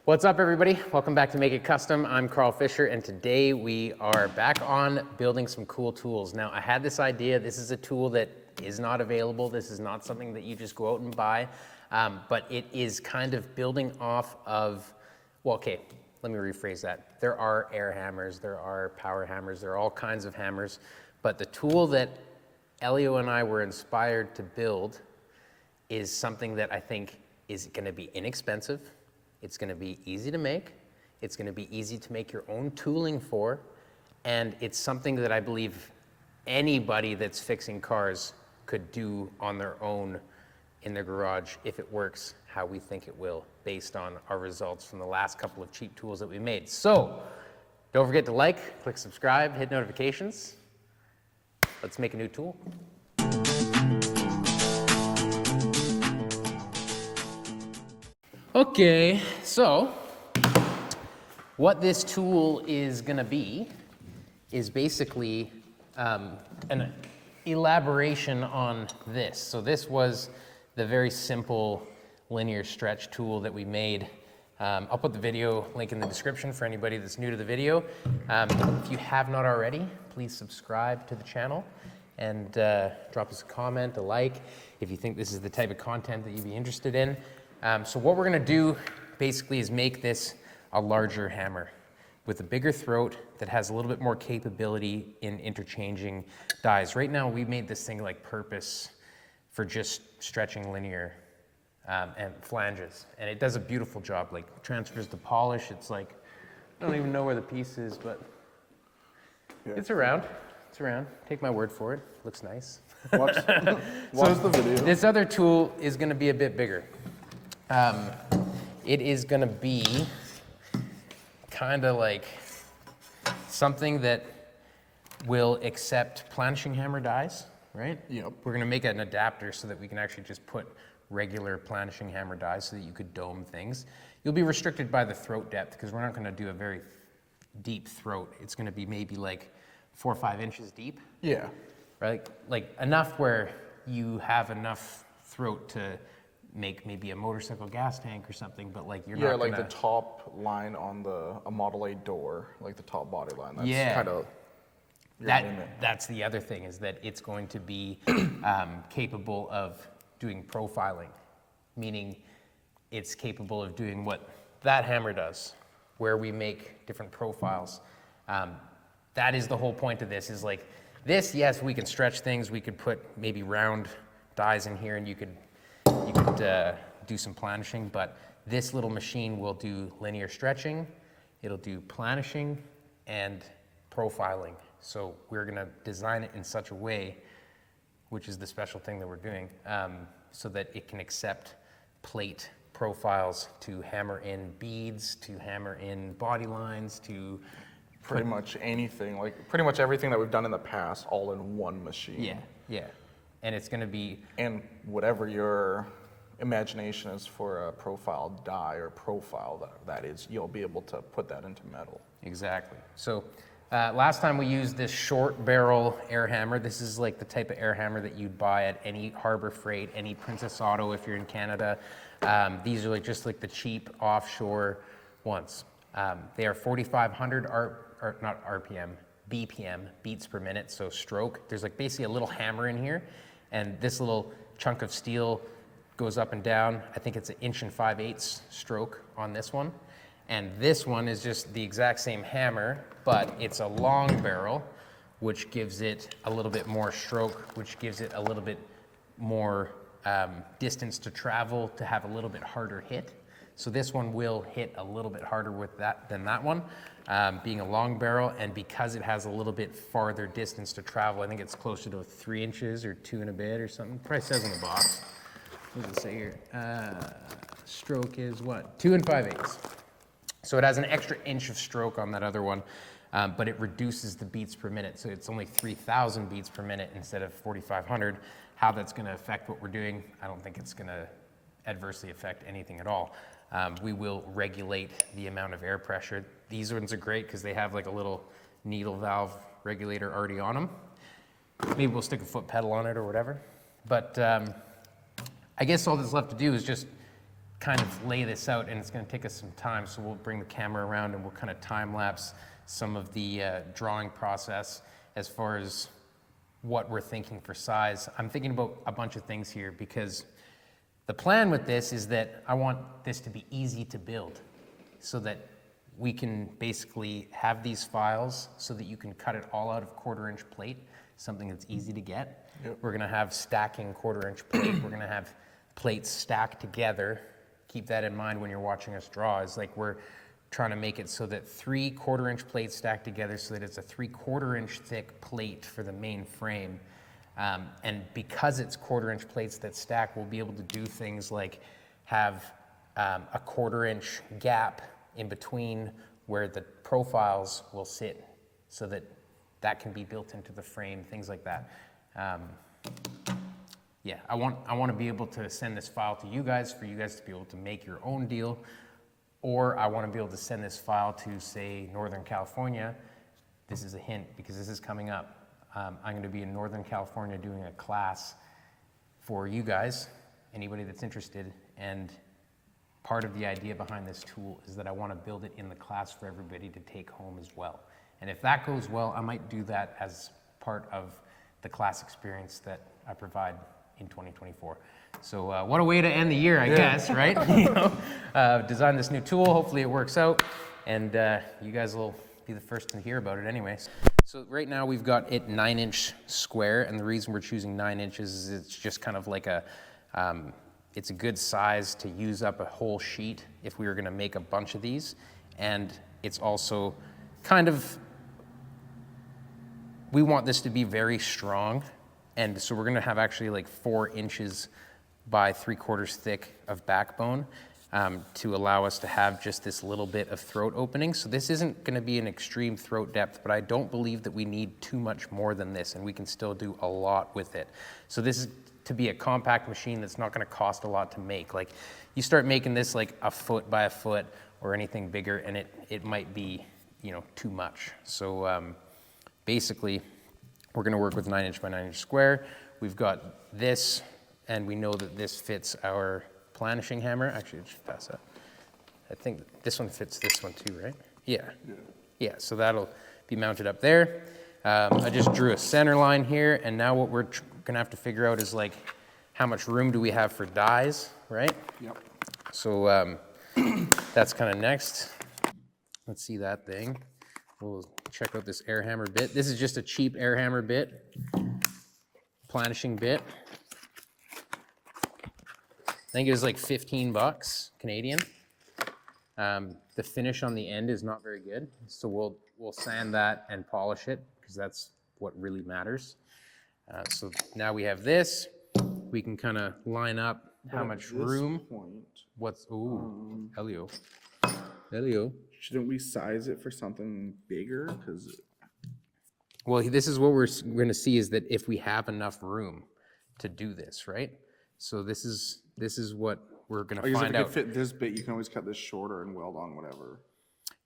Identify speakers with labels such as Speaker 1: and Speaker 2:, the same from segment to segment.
Speaker 1: What's up, everybody? Welcome back to Make It Custom. I'm Carl Fisher, and today we are back on building some cool tools. Now, I had this idea. This is a tool that is not available. This is not something that you just go out and buy, but it is kind of building off of, well, okay, let me rephrase that. There are air hammers, there are power hammers, there are all kinds of hammers, but the tool that Elio and I were inspired to build is something that I think is going to be inexpensive. It's going to be easy to make. It's going to be easy to make your own tooling for. And it's something that I believe anybody that's fixing cars could do on their own in their garage if it works how we think it will, based on our results from the last couple of cheap tools that we made. So don't forget to like, click subscribe, hit notifications. Let's make a new tool. Okay, so what this tool is gonna be is basically an elaboration on this. So this was the very simple linear stretch tool that we made. I'll put the video link in the description for anybody that's new to the video. If you have not already, please subscribe to the channel and drop us a comment, a like, if you think this is the type of content that you'd be interested in. So what we're gonna do basically is make this a larger hammer with a bigger throat that has a little bit more capability in interchanging dies. Right now we made this thing like purpose for just stretching linear and flanges, and it does a beautiful job, like transfers the polish. It's like, I don't even know where the piece is, but yeah, it's around. It's around. Take my word for it. Looks nice.
Speaker 2: Watch the video.
Speaker 1: This other tool is gonna be a bit bigger. It is gonna be kind of like something that will accept planishing hammer dies, right?
Speaker 2: Yep.
Speaker 1: We're gonna make an adapter so that we can actually just put regular planishing hammer dies so that you could dome things. You'll be restricted by the throat depth because we're not gonna do a very deep throat. It's gonna be maybe like 4 or 5 inches deep.
Speaker 2: Yeah.
Speaker 1: Right? Like enough where you have enough throat to make maybe a motorcycle gas tank or something, but like you're not
Speaker 2: like
Speaker 1: gonna...
Speaker 2: the top line on a Model A door, like the top body line. That's kind of
Speaker 1: that's the other thing, is that it's going to be capable of doing profiling, meaning it's capable of doing what that hammer does, where we make different profiles. That is the whole point of this, is like this, yes, we can stretch things, we could put maybe round dies in here and you could do some planishing, but this little machine will do linear stretching, it'll do planishing and profiling. So we're gonna design it in such a way, which is the special thing that we're doing, so that it can accept plate profiles to hammer in beads, to hammer in body lines, to
Speaker 2: pretty much anything, like pretty much everything that we've done in the past, all in one machine.
Speaker 1: Yeah, yeah. And it's gonna be...
Speaker 2: And whatever your imagination is for a profile die or profile that is, you'll be able to put that into metal.
Speaker 1: Exactly. So last time we used this short barrel air hammer. This is like the type of air hammer that you'd buy at any Harbor Freight, any Princess Auto if you're in Canada. These are like just like the cheap offshore ones. They are 4,500 not RPM, BPM, beats per minute, so stroke. There's like basically a little hammer in here, and this little chunk of steel goes up and down. I think it's 1 5/8 stroke on this one. And this one is just the exact same hammer, but it's a long barrel, which gives it a little bit more stroke, which gives it a little bit more distance to travel to have a little bit harder hit. So this one will hit a little bit harder with that than that one, being a long barrel, and because it has a little bit farther distance to travel, I think it's closer to 3 inches or 2 and a bit or something. Probably says in the box. What does it say here? Stroke is what? 2 5/8. So it has an extra inch of stroke on that other one, but it reduces the beats per minute. So it's only 3,000 beats per minute instead of 4,500. How that's gonna affect what we're doing, I don't think it's gonna adversely affect anything at all. We will regulate the amount of air pressure. These ones are great because they have like a little needle valve regulator already on them. Maybe we'll stick a foot pedal on it or whatever. But I guess all that's left to do is just kind of lay this out, and it's going to take us some time, so we'll bring the camera around and we'll kind of time lapse some of the drawing process as far as what we're thinking for size. I'm thinking about a bunch of things here because the plan with this is that I want this to be easy to build so that we can basically have these files so that you can cut it all out of 1/4-inch plate, something that's easy to get.
Speaker 2: Yep.
Speaker 1: We're gonna have stacking 1/4-inch plate. We're gonna have plates stacked together. Keep that in mind when you're watching us draw, is like we're trying to make it so that 3 1/4-inch plates stacked together so that it's a 3/4-inch thick plate for the main frame. And because it's 1/4-inch plates that stack, we'll be able to do things like have a 1/4-inch gap in between where the profiles will sit so that that can be built into the frame, things like that. Yeah, I want to be able to send this file to you guys for you guys to be able to make your own deal, or I want to be able to send this file to, say, Northern California. This is a hint because this is coming up. I'm going to be in Northern California doing a class for you guys, anybody that's interested, and part of the idea behind this tool is that I want to build it in the class for everybody to take home as well. And if that goes well, I might do that as part of the class experience that I provide in 2024. So what a way to end the year, I guess, right? You know, design this new tool, hopefully it works out, and you guys will be the first to hear about it anyways. So right now we've got it 9-inch square, and the reason we're choosing 9 inches is it's just kind of like a, it's a good size to use up a whole sheet if we were gonna make a bunch of these, and it's also kind of, we want this to be very strong, and so we're gonna have actually like 4 inches by 3/4 thick of backbone to allow us to have just this little bit of throat opening. So this isn't gonna be an extreme throat depth, but I don't believe that we need too much more than this, and we can still do a lot with it. So this is to be a compact machine that's not gonna cost a lot to make. Like, you start making this like a foot by a foot or anything bigger, and it might be, you know, too much. So basically, we're gonna work with 9-inch by 9-inch square. We've got this, and we know that this fits our planishing hammer. Actually, just pass that. I think this one fits this one too, right? Yeah. Yeah, so that'll be mounted up there. I just drew a center line here, and now what we're gonna have to figure out is like, how much room do we have for dies, right?
Speaker 2: Yep.
Speaker 1: So that's kind of next. Let's see that thing. We'll check out this air hammer bit. This is just a cheap air hammer bit, planishing bit. I think it was like 15 bucks Canadian. The finish on the end is not very good, so we'll sand that and polish it because that's what really matters. So now we have this. We can kind of line up how much room. What's, ooh, Helio. Helio.
Speaker 3: Shouldn't we size it for something bigger? Because
Speaker 1: Well, this is what we're going to see, is that if we have enough room to do this, right? So this is what we're going to find
Speaker 3: if it
Speaker 1: out.
Speaker 3: could fit this bit, you can always cut this shorter and weld on whatever.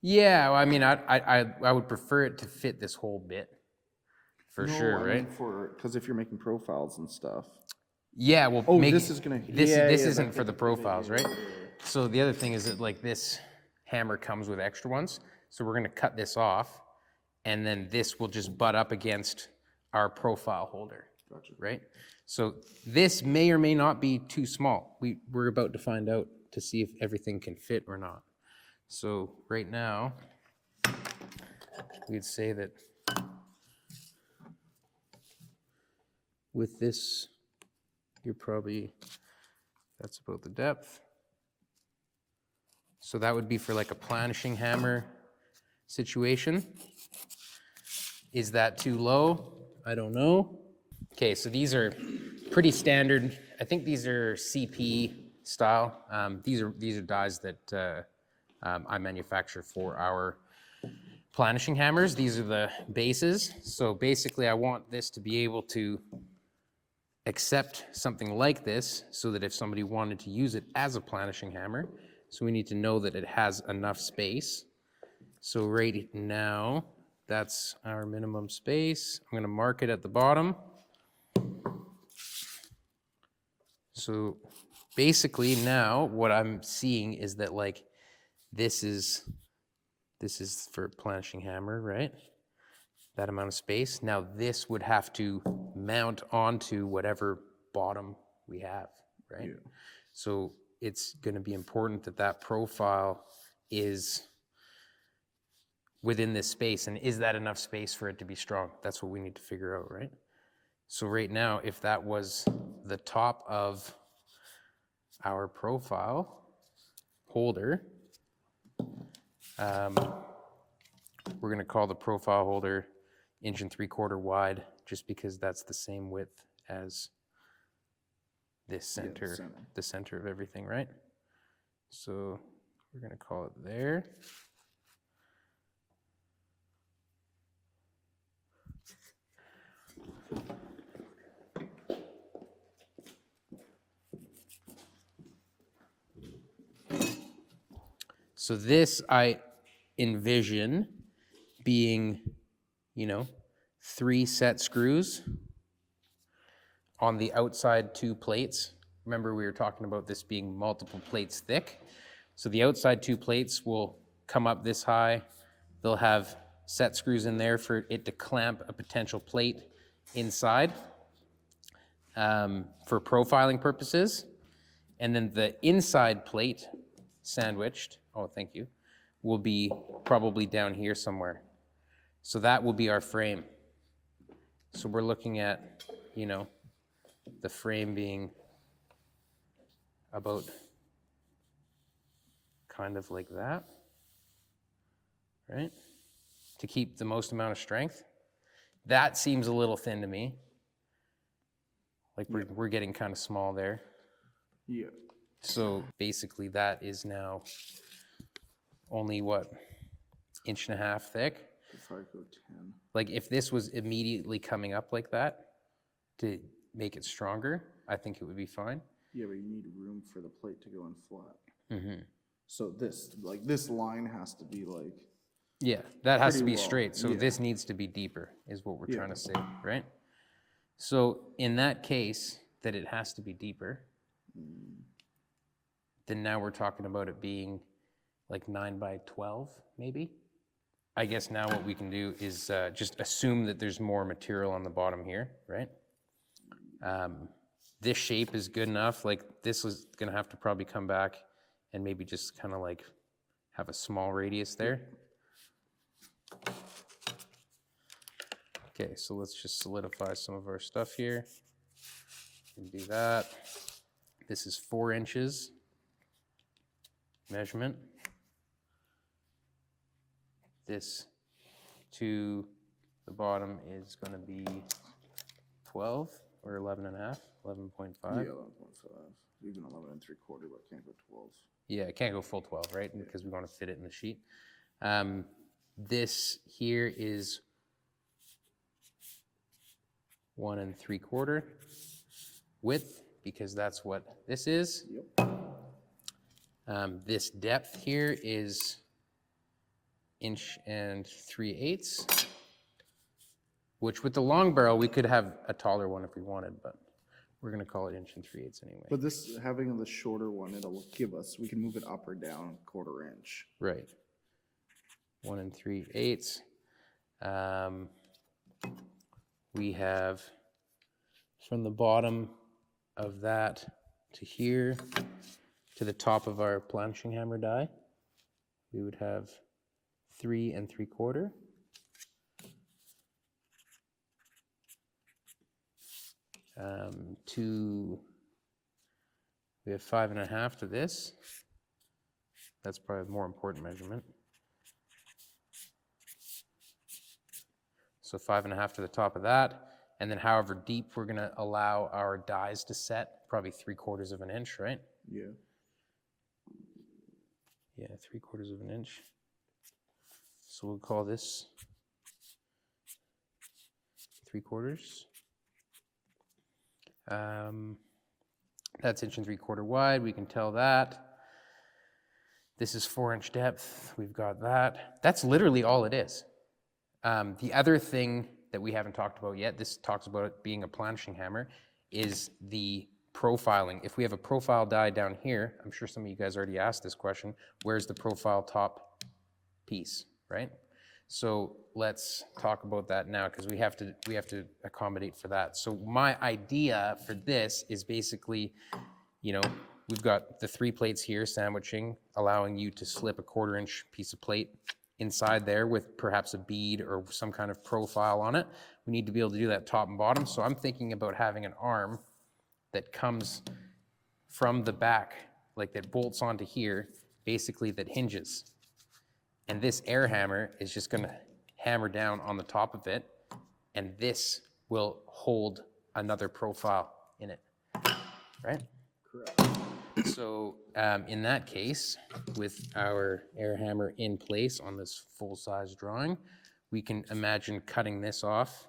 Speaker 1: Yeah, well, I mean, I would prefer it to fit this whole bit for sure, right?
Speaker 3: Because if you're making profiles and stuff.
Speaker 1: Yeah, well,
Speaker 3: Oh, this is gonna.
Speaker 1: this
Speaker 3: yeah,
Speaker 1: this
Speaker 3: yeah,
Speaker 1: isn't
Speaker 3: that
Speaker 1: for the
Speaker 3: could fit it,
Speaker 1: profiles,
Speaker 3: yeah,
Speaker 1: right?
Speaker 3: yeah, yeah.
Speaker 1: So the other thing is that like this hammer comes with extra ones, so we're going to cut this off, and then this will just butt up against our profile holder.
Speaker 3: Gotcha.
Speaker 1: Right? So this may or may not be too small. We're about to find out to see if everything can fit or not. So right now, we'd say that with this, you're probably, that's about the depth. So that would be for like a planishing hammer situation. Is that too low? I don't know. Okay, so these are pretty standard. I think these are CP style. These are dies that I manufacture for our planishing hammers. These are the bases. So basically I want this to be able to accept something like this so that if somebody wanted to use it as a planishing hammer, so we need to know that it has enough space. So right now, that's our minimum space. I'm gonna mark it at the bottom. So basically now what I'm seeing is that like this is for planching hammer, right? That amount of space. Now this would have to mount onto whatever bottom we have, right?
Speaker 3: Yeah.
Speaker 1: So it's going to be important that that profile is within this space, and is that enough space for it to be strong? That's what we need to figure out, right? So right now, if that was the top of our profile holder, we're going to call the profile holder 1 3/4 wide, just because that's the same width as this center,
Speaker 3: center.
Speaker 1: the center of everything, right? So we're going to call it there. So this I envision being, 3 set screws on the outside 2 plates. Remember, we were talking about this being multiple plates thick. So the outside 2 plates will come up this high. They'll have set screws in there for it to clamp a potential plate inside for profiling purposes. And then the inside plate, sandwiched, oh, thank you, will be probably down here somewhere. So that will be our frame. So we're looking at, the frame being about kind of like that, right? To keep the most amount of strength. That seems a little thin to me. Like we're getting kind of small there.
Speaker 3: Yeah.
Speaker 1: So basically that is now only what, 1.5 inches thick?
Speaker 3: If I go 10.
Speaker 1: Like if this was immediately coming up like that to make it stronger, I think it would be fine.
Speaker 3: Yeah, but you need room for the plate to go in flat.
Speaker 1: Mm-hmm.
Speaker 3: So this line has to be like,
Speaker 1: Yeah, that has to
Speaker 3: Pretty
Speaker 1: be
Speaker 3: low,
Speaker 1: straight. So
Speaker 3: yeah.
Speaker 1: this needs to be deeper is what we're
Speaker 3: Yeah.
Speaker 1: trying to say, right? So in that case, that it has to be deeper, then now we're talking about it being like 9 by 12, maybe. I guess now what we can do is just assume that there's more material on the bottom here, right? This shape is good enough. Like this is gonna have to probably come back and maybe just kind of like have a small radius there. Okay, so let's just solidify some of our stuff here. And do that. This is 4 inches measurement. This to the bottom is going to be 12 or 11.5, 11.5.
Speaker 3: yeah, 11.5. Even 11 3/4, but can't go 12.
Speaker 1: Yeah, it can't go full 12, right? Because we want to fit it in the sheet. This here is 1 3/4 width, because that's what this is.
Speaker 3: Yep.
Speaker 1: This depth here is 1 3/8, which with the long barrel, we could have a taller one if we wanted, but we're gonna call it 1 3/8 anyway.
Speaker 3: But this, having the shorter one, it'll give us, we can move it up or down 1/4 inch.
Speaker 1: Right. 1 3/8. We have from the bottom of that to here to the top of our planching hammer die, we would have 3 3/4. We have 5.5 to this. That's probably a more important measurement. So 5.5 to the top of that. And then however deep we're gonna allow our dies to set, probably 3/4 of an inch, right?
Speaker 3: Yeah.
Speaker 1: Yeah, 3/4 of an inch. So we'll call this 3/4. That's 1 3/4 wide, we can tell that. This is 4-inch depth, we've got that. That's literally all it is. The other thing that we haven't talked about yet, this talks about it being a planching hammer, is the profiling. If we have a profile die down here, I'm sure some of you guys already asked this question, where's the profile top piece, right? So let's talk about that now because we have to accommodate for that. So my idea for this is basically, you know, we've got the 3 plates here sandwiching, allowing you to slip a 1/4-inch piece of plate inside there with perhaps a bead or some kind of profile on it. We need to be able to do that top and bottom. So I'm thinking about having an arm that comes from the back, like that bolts onto here, basically that hinges. And this air hammer is just gonna hammer down on the top of it, and this will hold another profile in it, right?
Speaker 3: Correct.
Speaker 1: So in that case, with our air hammer in place on this full-size drawing, we can imagine cutting this off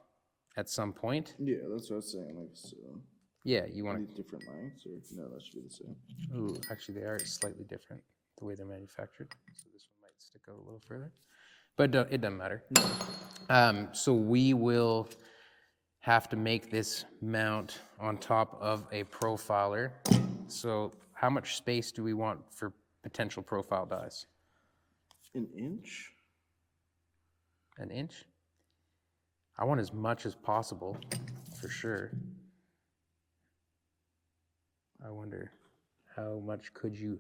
Speaker 1: at some point.
Speaker 3: Yeah, that's what I was saying, like, so,
Speaker 1: Yeah, you want
Speaker 3: these different lengths, or, no, that should be the same.
Speaker 1: to, ooh, actually they are slightly different, the way they're manufactured. So this one might stick out a little further, but it doesn't matter. So we will have to make this mount on top of a profiler. So how much space do we want for potential profile dies?
Speaker 3: An inch?
Speaker 1: An inch? I want as much as possible, for sure. I wonder how much could you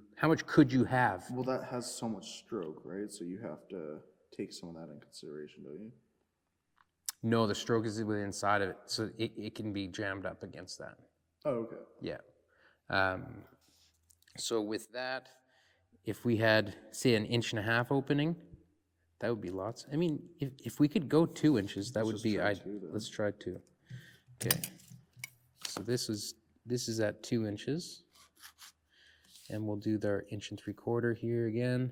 Speaker 1: have?
Speaker 3: Well, that has so much stroke, right? So you have to take some of that in consideration, don't you?
Speaker 1: No, the stroke is within inside of it, so it can be jammed up against that.
Speaker 3: Oh, okay.
Speaker 1: Yeah. So with that, if we had, say, an 1.5-inch opening, that would be lots. I mean, if we could go 2 inches, that would be, let's try 2. Okay. So this is at 2 inches. And we'll do our 1 3/4 here again.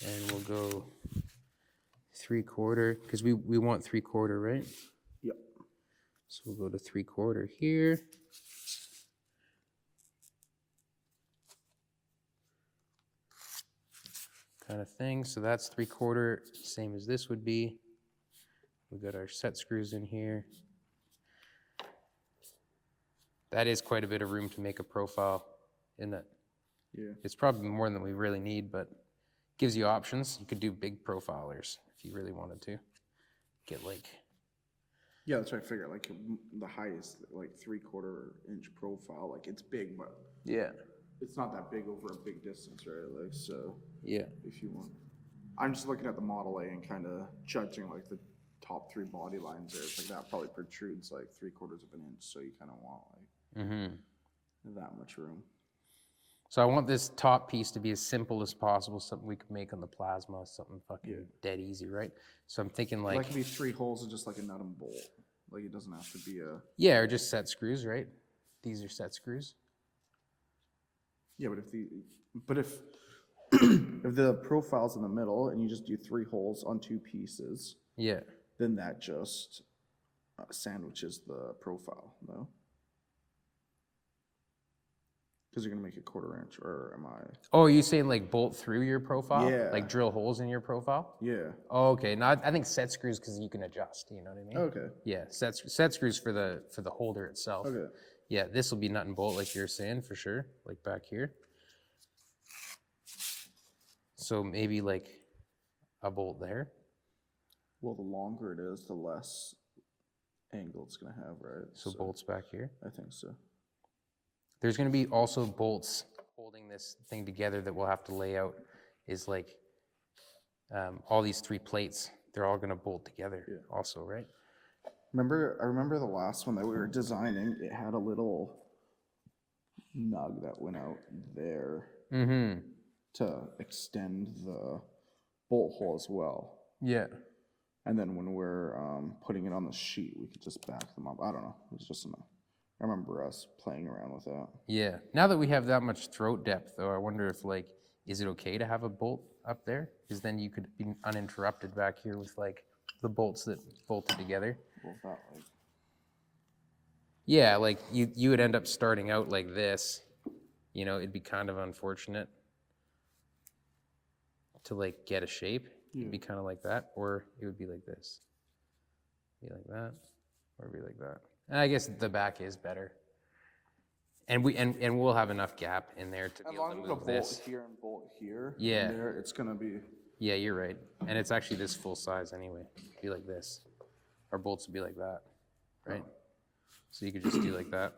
Speaker 1: And we'll go 3/4, because we want 3/4, right?
Speaker 3: Yep.
Speaker 1: So we'll go to 3/4 here. Kind of thing. So that's 3/4, same as this would be. We've got our set screws in here. That is quite a bit of room to make a profile, isn't it?
Speaker 3: Yeah.
Speaker 1: It's probably more than we really need, but gives you options. You could do big profilers if you really wanted to. Get like,
Speaker 3: Yeah, that's what I figured, like, the highest, like, 3/4 inch profile, like, it's big, but
Speaker 1: yeah,
Speaker 3: it's not that big over a big distance, right? Like, so,
Speaker 1: yeah.
Speaker 3: if you want. I'm just looking at the Model A and kind of judging, like, the top 3 body lines there. It's like that probably protrudes, like, 3/4 of an inch, so you kind of want, like, that much room.
Speaker 1: So I want this top piece to be as simple as possible, something we could make on the plasma, something fucking dead easy, right? So I'm thinking
Speaker 3: That
Speaker 1: like,
Speaker 3: could be 3 holes and just like a nut and bolt. Like, it doesn't have to be a.
Speaker 1: yeah, or just set screws, right? These are set screws.
Speaker 3: Yeah, but if if the profile's in the middle and you just do 3 holes on 2 pieces,
Speaker 1: Yeah.
Speaker 3: then that just sandwiches the profile, no? Because you're gonna make it 1/4 inch, or am I?
Speaker 1: Oh, are you saying like bolt through your profile?
Speaker 3: Yeah.
Speaker 1: Like drill holes in your profile?
Speaker 3: Yeah.
Speaker 1: Oh, okay. No, I think set screws because you can adjust. You know what I mean?
Speaker 3: Okay.
Speaker 1: Yeah, set screws for the holder itself.
Speaker 3: Okay.
Speaker 1: Yeah, this will be nut and bolt like you're saying for sure, like back here. So maybe like a bolt there.
Speaker 3: Well, the longer it is, the less angle it's gonna have, right?
Speaker 1: So bolts back here.
Speaker 3: I think so.
Speaker 1: There's going to be also bolts holding this thing together that we'll have to lay out. Is like all these 3 plates. They're all going to bolt together also, right?
Speaker 3: I remember the last one that we were designing, it had a little nug that went out there to extend the bolt hole as well.
Speaker 1: Yeah.
Speaker 3: And then when we're putting it on the sheet, we could just back them up. I don't know. It was just I remember us playing around with that.
Speaker 1: Yeah. Now that we have that much throat depth, though, I wonder if like, is it okay to have a bolt up there? Because then you could be uninterrupted back here with like the bolts that bolted together.
Speaker 3: Well, that, like,
Speaker 1: Yeah, like you would end up starting out like this. You know, it'd be kind of unfortunate to like get a shape. It'd be kind of like that, or it would be like this. Be like that, or be like that. And I guess the back is better. And we'll have enough gap in there to be
Speaker 3: As
Speaker 1: able
Speaker 3: long
Speaker 1: to
Speaker 3: as a
Speaker 1: move
Speaker 3: bolt
Speaker 1: this.
Speaker 3: here and bolt here,
Speaker 1: Yeah.
Speaker 3: and there, it's gonna be.
Speaker 1: Yeah, you're right. And it's actually this full size anyway. Be like this. Our bolts would be like that, right? So you could just do like that.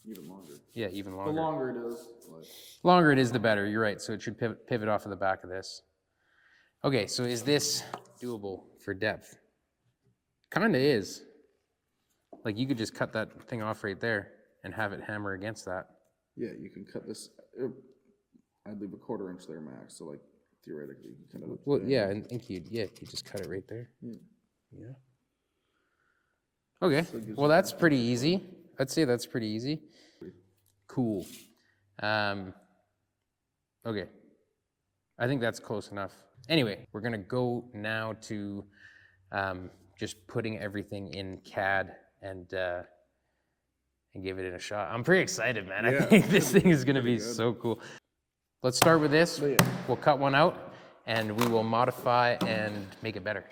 Speaker 3: Even longer.
Speaker 1: Yeah, even
Speaker 3: The
Speaker 1: longer.
Speaker 3: longer it is, like.
Speaker 1: Longer it is, the better. You're right. So it should pivot off of the back of this. Okay, so is this doable for depth? Kind of is. Like you could just cut that thing off right there and have it hammer against that.
Speaker 3: Yeah, you can cut this. I'd leave a 1/4 inch there max, so like theoretically you can cut it up.
Speaker 1: Well,
Speaker 3: there.
Speaker 1: yeah, and think you just cut it right there.
Speaker 3: Yeah.
Speaker 1: Yeah. Okay. Well, that's pretty easy. I'd say that's pretty easy. Cool. Okay. I think that's close enough. Anyway, we're gonna go now to just putting everything in CAD and give it a shot. I'm pretty excited, man. I
Speaker 3: Yeah.
Speaker 1: think this thing is gonna be so cool. Let's start with this.
Speaker 3: Yeah.
Speaker 1: We'll cut one out and we will modify and make it better.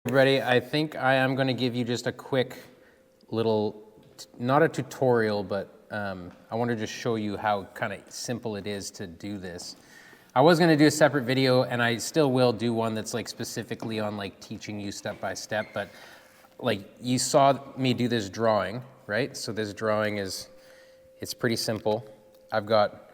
Speaker 1: Everybody, I think I am going to give you just a quick little, not a tutorial, but I want to just show you how kind of simple it is to do this. I was going to do a separate video, and I still will do one that's like specifically on like teaching you step by step, but like you saw me do this drawing, right? So this drawing it's pretty simple. I've got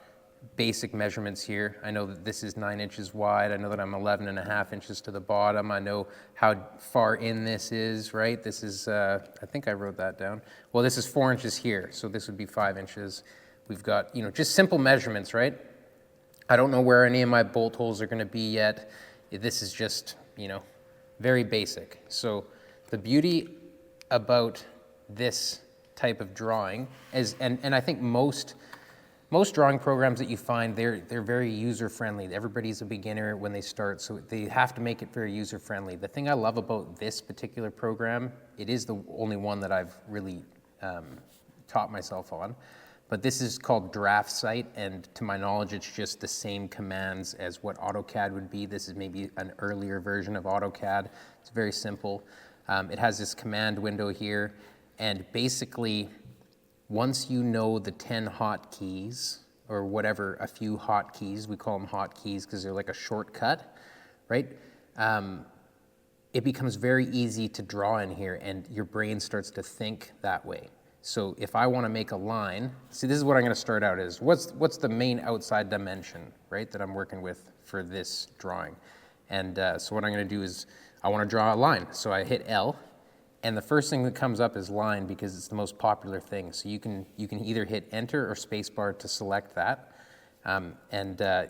Speaker 1: basic measurements here. I know that this is 9 inches wide. I know that I'm 11.5 inches to the bottom. I know how far in this is, right? This is, I think I wrote that down. Well, this is 4 inches here, so this would be 5 inches. We've got, just simple measurements, right? I don't know where any of my bolt holes are gonna be yet. This is just, very basic. So the beauty about this type of drawing is, and I think most drawing programs that you find, they're very user-friendly. Everybody's a beginner when they start, so they have to make it very user-friendly. The thing I love about this particular program, it is the only one that I've really taught myself on, but this is called Draft Site, and to my knowledge, it's just the same commands as what AutoCAD would be. This is maybe an earlier version of AutoCAD. It's very simple. It has this command window here, and basically, once you know the 10 hotkeys, or whatever, a few hotkeys, we call them hotkeys because they're like a shortcut, right? It becomes very easy to draw in here, and your brain starts to think that way. So if I want to make a line, see, this is what I'm going to start out as. What's the main outside dimension, right, that I'm working with for this drawing? And so what I'm going to do is I want to draw a line. So I hit L. And the first thing that comes up is line because it's the most popular thing. So you can either hit enter or spacebar to select that.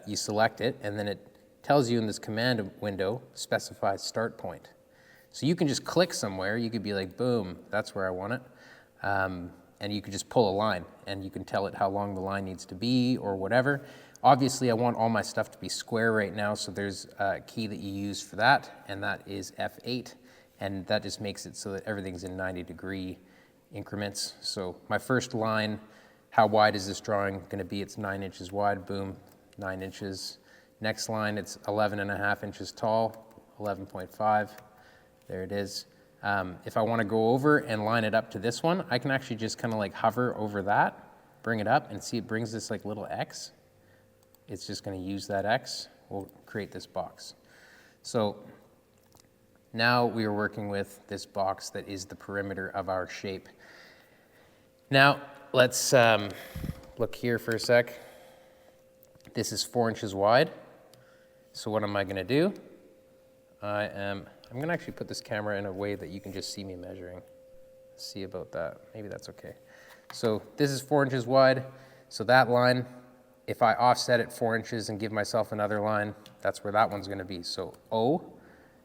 Speaker 1: You select it, and then it tells you in this command window, specify start point. So you can just click somewhere. You could be like, boom, that's where I want it. And you could just pull a line, and you can tell it how long the line needs to be or whatever. Obviously, I want all my stuff to be square right now, so there's a key that you use for that, and that is F8. And that just makes it so that everything's in 90-degree increments. So my first line, how wide is this drawing going to be? It's 9 inches wide, boom, 9 inches. Next line, it's 11.5 inches tall, 11.5, there it is. If I want to go over and line it up to this one, I can actually just kind of like hover over that, bring it up, and see it brings this like little X. It's just going to use that X. We'll create this box. So now we are working with this box that is the perimeter of our shape. Now let's look here for a sec. This is 4 inches wide. So what am I going to do? I'm going to actually put this camera in a way that you can just see me measuring. See about that. Maybe that's okay. So this is 4 inches wide. So that line, if I offset it 4 inches and give myself another line, that's where that one's going to be. So O,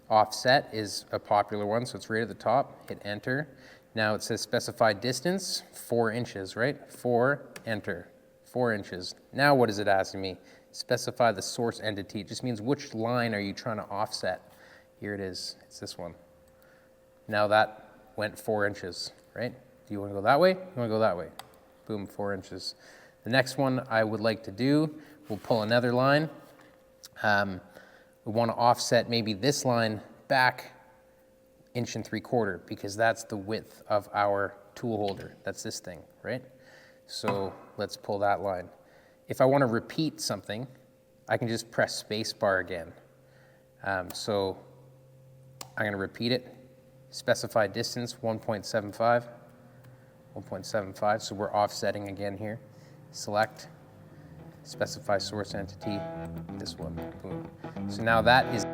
Speaker 1: offset, is a popular one. So it's right at the top. Hit enter. Now it says specify distance, 4 inches, right? 4, enter, 4 inches. Now what is it asking me? Specify the source entity. It just means which line are you trying to offset? Here it is, it's this one. Now that went 4 inches, right? Do you want to go that way? You want to go that way. Boom, 4 inches. The next one I would like to do, we'll pull another line. We want to offset maybe this line back 1 3/4 inches because that's the width of our tool holder. That's this thing, right? So let's pull that line. If I want to repeat something, I can just press space bar again. So I'm going to repeat it. Specify distance 1.75. 1.75, so we're offsetting again here. Select, specify source entity, this one, boom. So now that is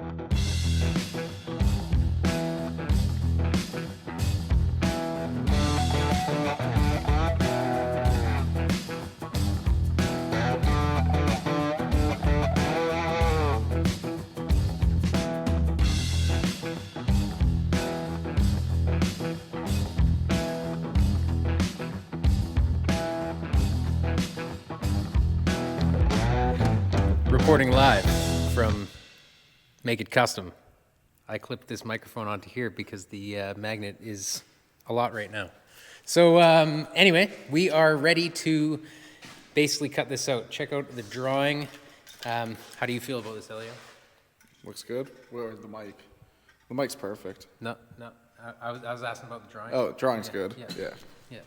Speaker 1: reporting live from Make It Kustom. I clipped this microphone onto here because the magnet is a lot right now. So anyway, we are ready to basically cut this out. Check out the drawing. How do you feel about this, Elio?
Speaker 3: Looks good. Where's the mic? The mic's perfect.
Speaker 1: No. I was asking about the drawing.
Speaker 3: Oh, drawing's
Speaker 1: Yeah,
Speaker 3: good.
Speaker 1: yeah. Yeah.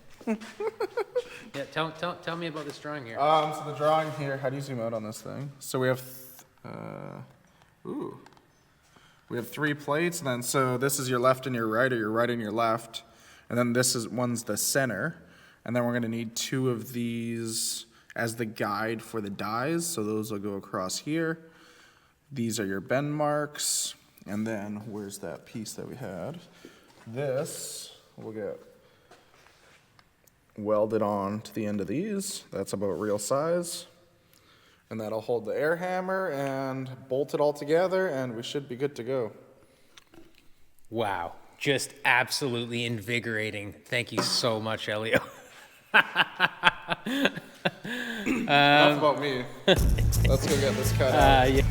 Speaker 1: Yeah. Tell me about this drawing here.
Speaker 2: So the drawing here, how do you zoom out on this thing? So we have, we have 3 plates, and then so this is your left and your right, or your right and your left, and then one's the center, and then we're gonna need 2 of these as the guide for the dies, so those will go across here. These are your bend marks, and then where's that piece that we had? This will get welded on to the end of these. That's about real size. And that'll hold the air hammer and bolt it all together, and we should be good to go.
Speaker 1: Wow, just absolutely invigorating. Thank you so much, Elio.
Speaker 2: Enough about me. Let's go get this cut out.
Speaker 1: Yeah.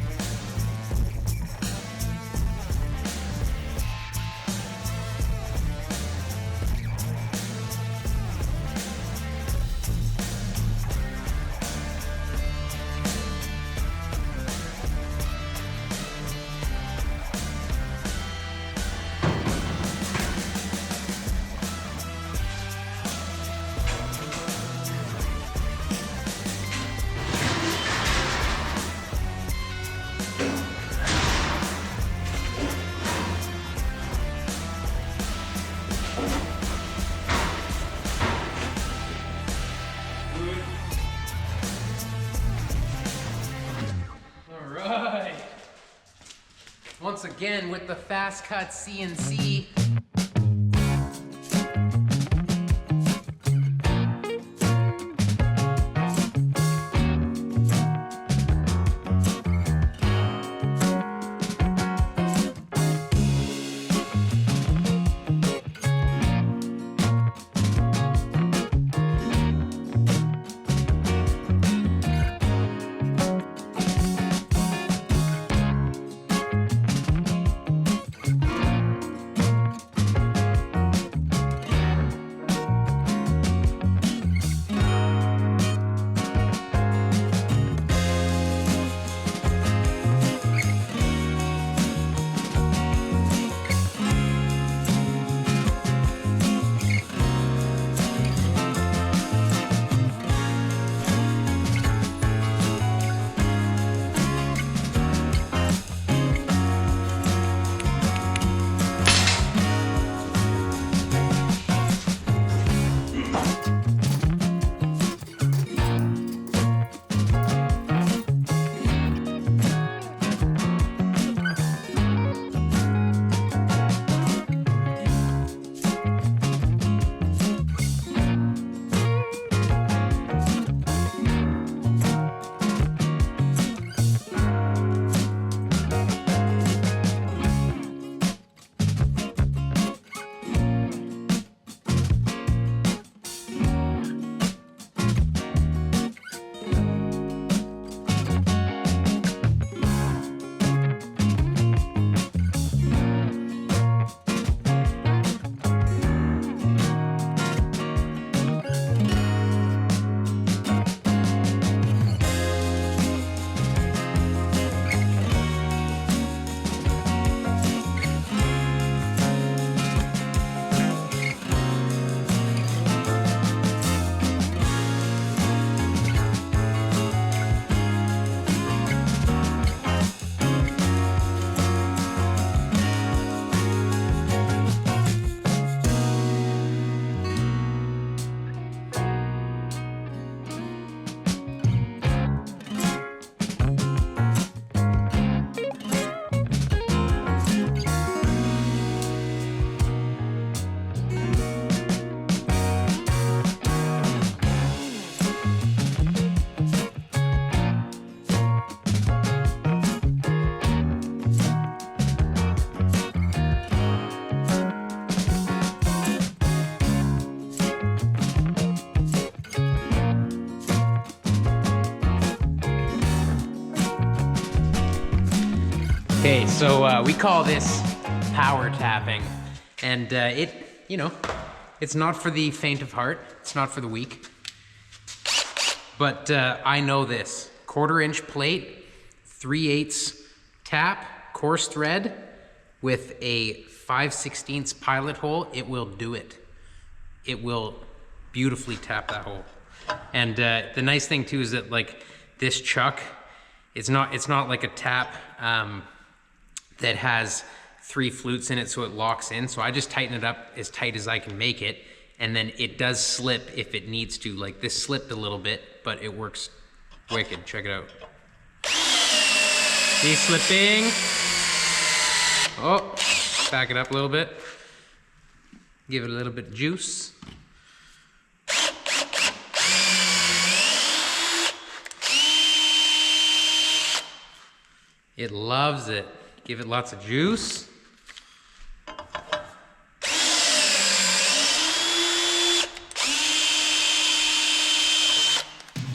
Speaker 1: Once again with the fast cut CNC. Okay, so we call this power tapping, and it's not for the faint of heart. It's not for the weak. But I know this: 1/4-inch plate, 3/8 tap, coarse thread, with a 5/16 pilot hole. It will do it. It will beautifully tap that hole. And the nice thing too is that like this chuck, it's not like a tap that has 3 flutes in it so it locks in. So I just tighten it up as tight as I can make it, and then it does slip if it needs to. Like this slipped a little bit, but it works wicked. Check it out. See, slipping. Oh, back it up a little bit. Give it a little bit of juice. It loves it. Give it lots of juice.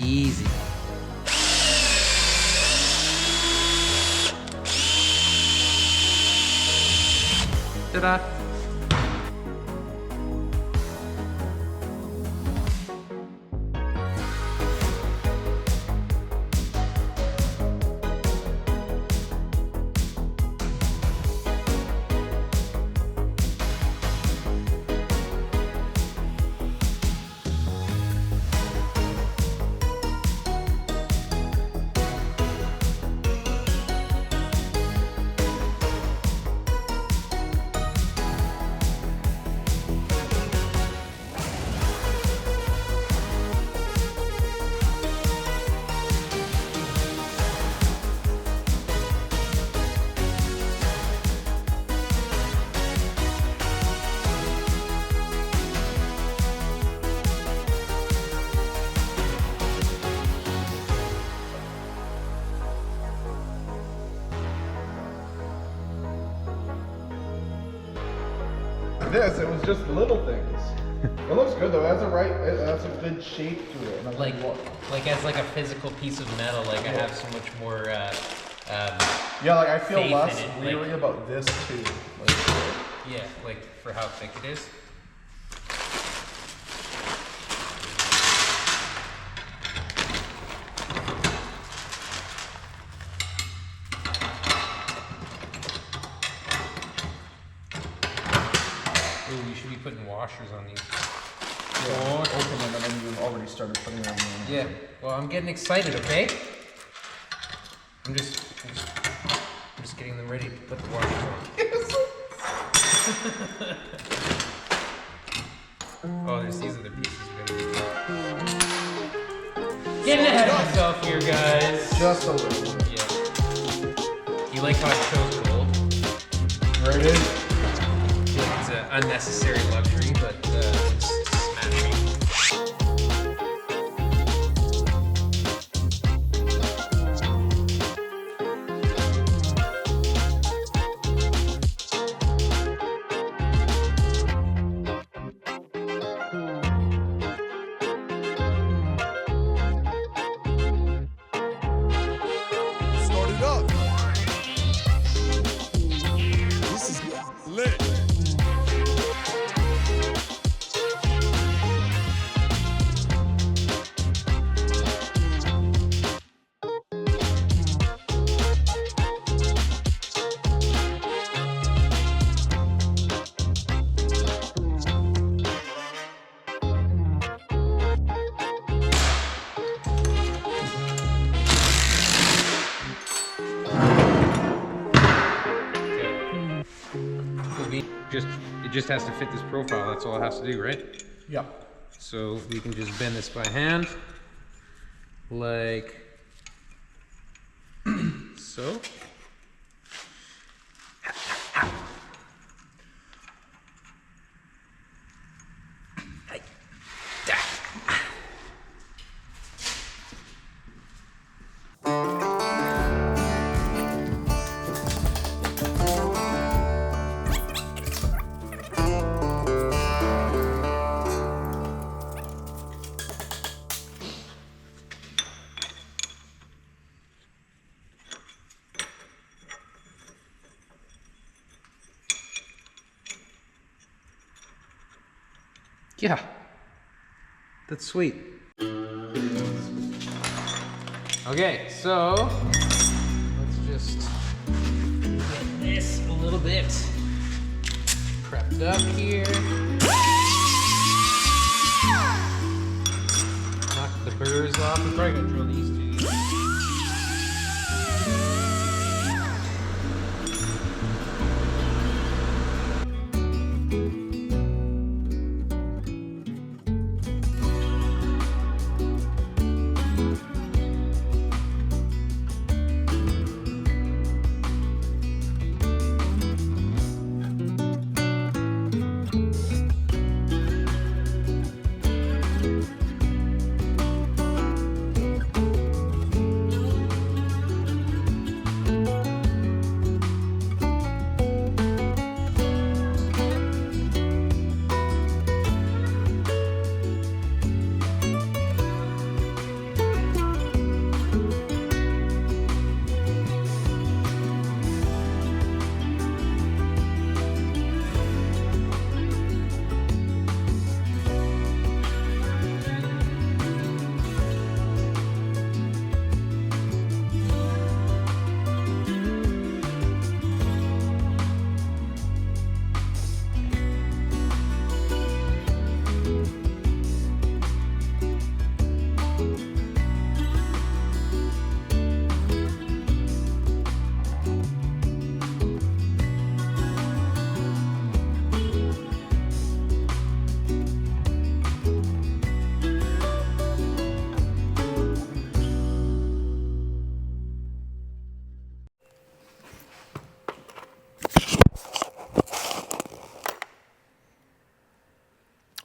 Speaker 1: Easy. Ta-da.
Speaker 3: This, it was just little things. It looks good though. It has a good shape to it. And
Speaker 1: Like as like a physical piece of metal, like I have so much more
Speaker 3: yeah, like I feel
Speaker 1: faith in
Speaker 3: less
Speaker 1: it,
Speaker 3: weary
Speaker 1: like-
Speaker 3: about this too. Like,
Speaker 1: yeah, like for how thick it is. Ooh, you should be putting washers on these.
Speaker 3: yeah, open them and then you've already started putting them in.
Speaker 1: Yeah, well, I'm getting excited, okay? I'm just getting them ready to put the washers on. Oh, these are the pieces we're gonna be. Getting ahead of myself here, guys.
Speaker 3: Just a little bit.
Speaker 1: Yeah. You like how I chose gold?
Speaker 3: Right in.
Speaker 1: It's an unnecessary luxury, but it's smashing.
Speaker 4: Start it up. This is lit.
Speaker 1: It just has to fit this profile. That's all it has to do, right?
Speaker 3: Yep.
Speaker 1: So we can just bend this by hand, like so. Yeah, that's sweet. Okay, so let's just get this a little bit prepped up here. Knock the burrs off. I'm probably gonna drill these two.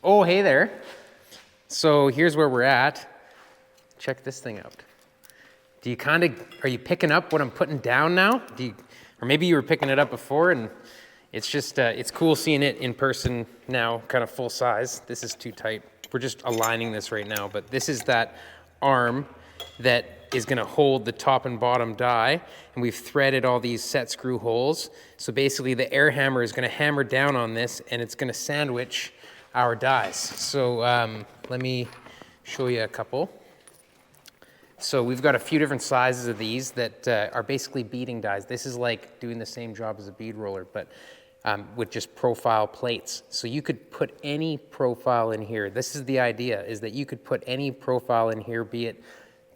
Speaker 1: Oh, hey there. So here's where we're at. Check this thing out. Do you are you picking up what I'm putting down now? Or maybe you were picking it up before and it's just, it's cool seeing it in person now, kind of full size. This is too tight. We're just aligning this right now, but this is that arm that is gonna hold the top and bottom die, and we've threaded all these set screw holes. So basically the air hammer is gonna hammer down on this and it's gonna sandwich our dies. So let me show you a couple. So we've got a few different sizes of these that are basically beading dies. This is like doing the same job as a bead roller, but with just profile plates. So you could put any profile in here. This is the idea, is that you could put any profile in here, be it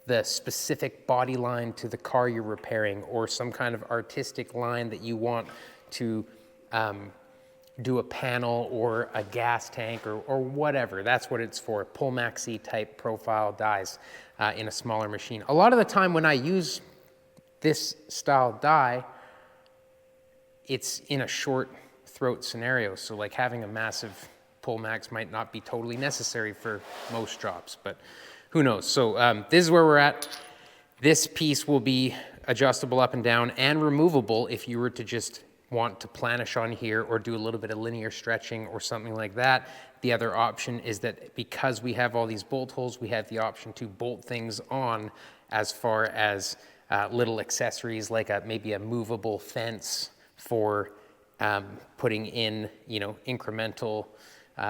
Speaker 1: the specific body line to the car you're repairing or some kind of artistic line that you want to do a panel or a gas tank or whatever. That's what it's for, pull maxi type profile dies in a smaller machine. A lot of the time when I use this style die, it's in a short throat scenario. So like having a massive pull max might not be totally necessary for most jobs, but who knows? So this is where we're at. This piece will be adjustable up and down and removable if you were to just want to planish on here or do a little bit of linear stretching or something like that. The other option is that because we have all these bolt holes, we have the option to bolt things on as far as little accessories like maybe a movable fence for putting in, you know, incremental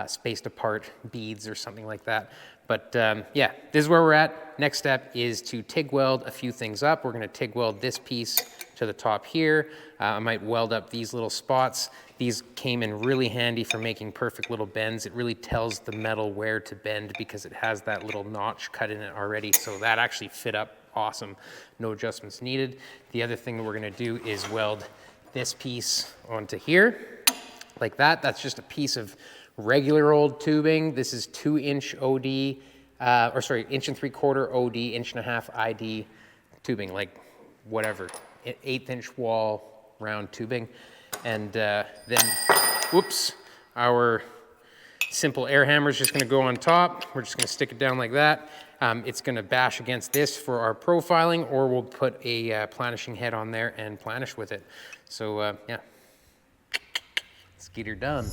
Speaker 1: spaced apart beads or something like that. But yeah, this is where we're at. Next step is to TIG weld a few things up. We're gonna TIG weld this piece to the top here. I might weld up these little spots. These came in really handy for making perfect little bends. It really tells the metal where to bend because it has that little notch cut in it already. So that actually fit up awesome. No adjustments needed. The other thing that we're gonna do is weld this piece onto here like that. That's just a piece of regular old tubing. This is 2-inch OD, or sorry, 1.75-inch OD, 1.5-inch ID tubing, like whatever, 1/8-inch wall round tubing. And then, whoops, our simple air hammer is just gonna go on top. We're just gonna stick it down like that. It's gonna bash against this for our profiling, or we'll put a planishing head on there and planish with it. So yeah, let's get her done.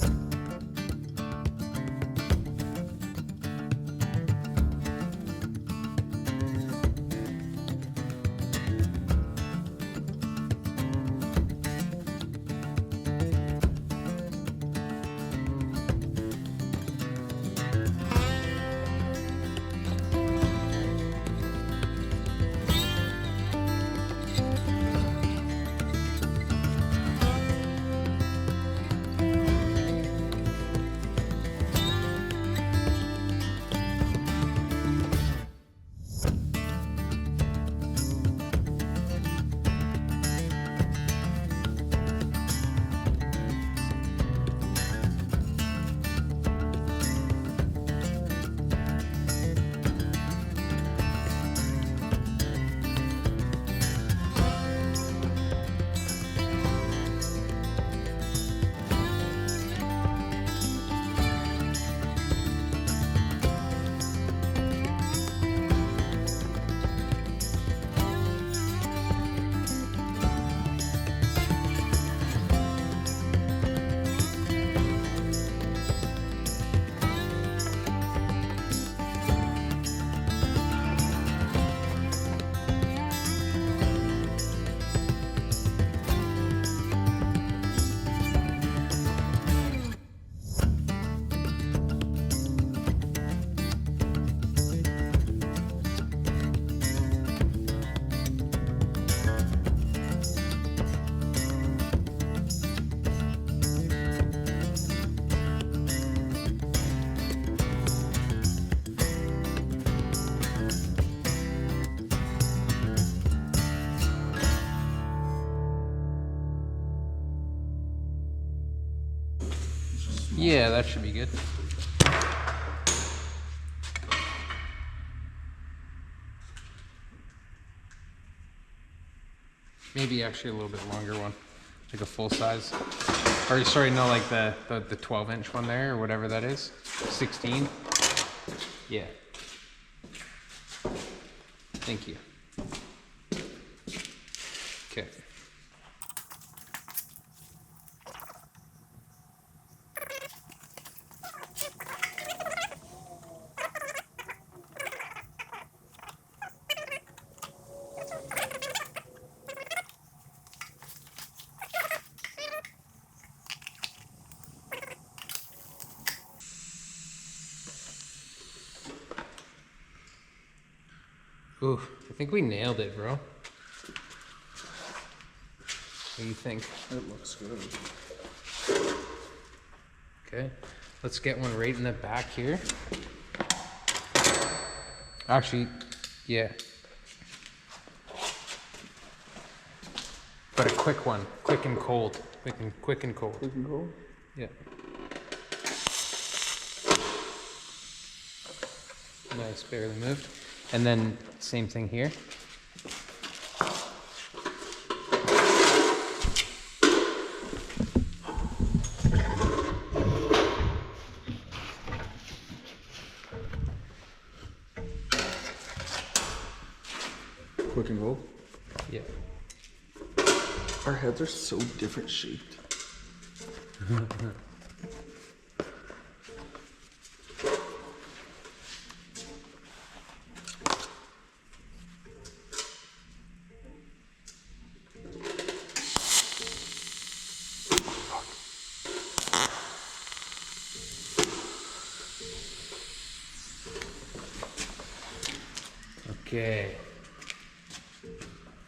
Speaker 1: Yeah, that should be good. Maybe actually a little bit longer one, like a full size. Or sorry, no, like the 12-inch one there, or whatever that is. 16. Yeah. Thank you. Okay. Ooh, I think we nailed it, bro. What do you think?
Speaker 3: It looks good.
Speaker 1: Okay, let's get one right in the back here. Actually, yeah. But a quick one, quick and cold. Quick and cold.
Speaker 3: Quick and cold?
Speaker 1: Yeah. Nice, barely moved. And then same thing here.
Speaker 3: Quick and cold?
Speaker 1: Yeah.
Speaker 3: Our heads are so different shaped.
Speaker 1: Okay.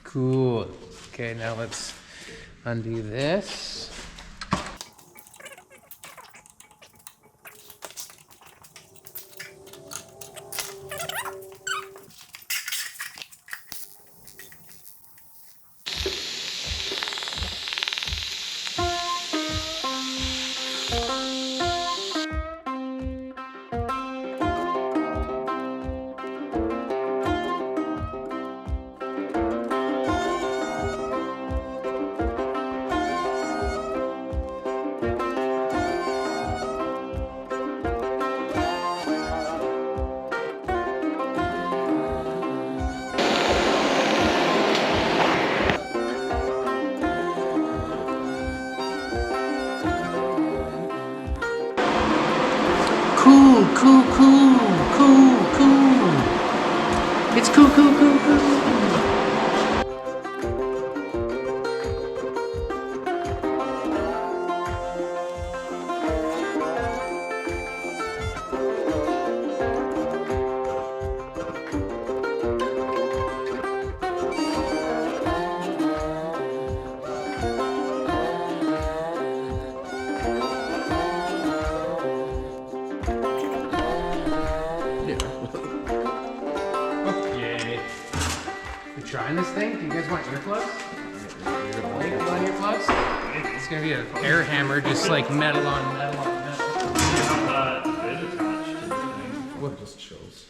Speaker 1: Cool. Okay, now let's undo this. Cool. It's cool. Yay. You trying this thing? Do you guys want earplugs? You want earplugs? It's gonna be an air hammer, just like metal on metal on metal.
Speaker 3: What just chills?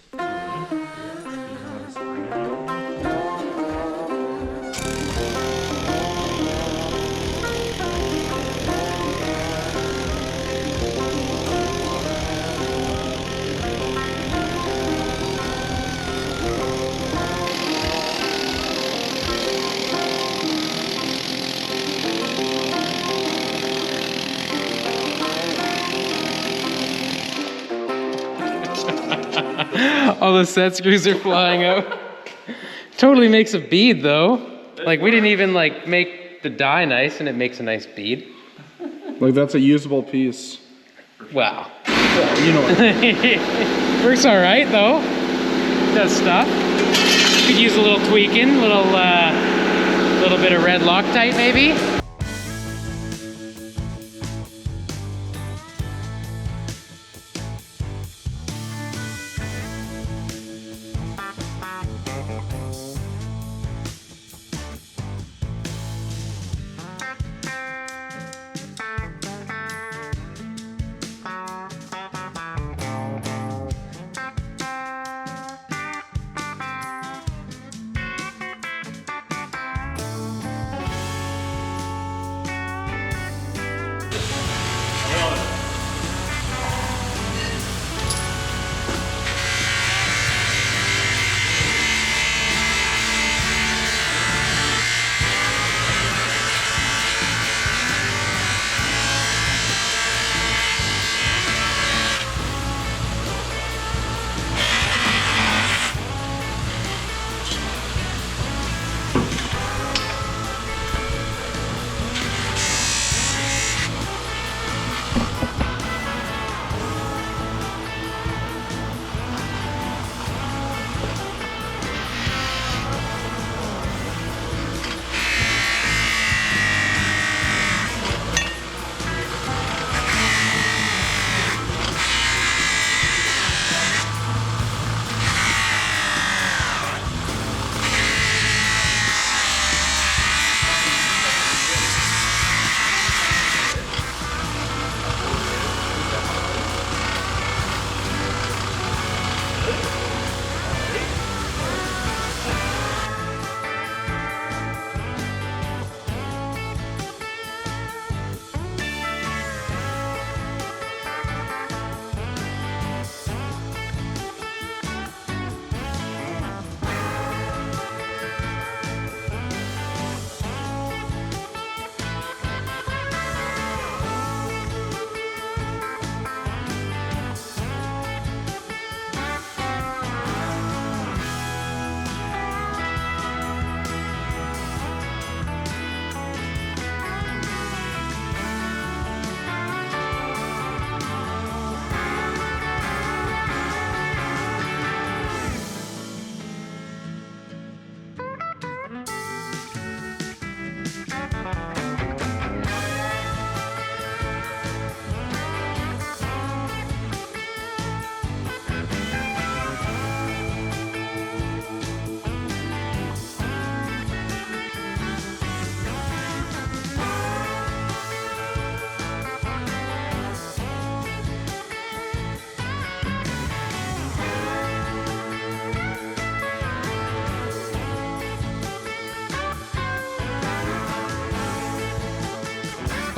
Speaker 1: All the set screws are flying out. Totally makes a bead though. Like we didn't even like make the die nice and it makes a nice bead.
Speaker 3: Like that's a usable piece.
Speaker 1: Wow.
Speaker 3: Yeah, you know what?
Speaker 1: Works all right though. Does stuff. Could use a little tweaking, little bit of red Loctite maybe.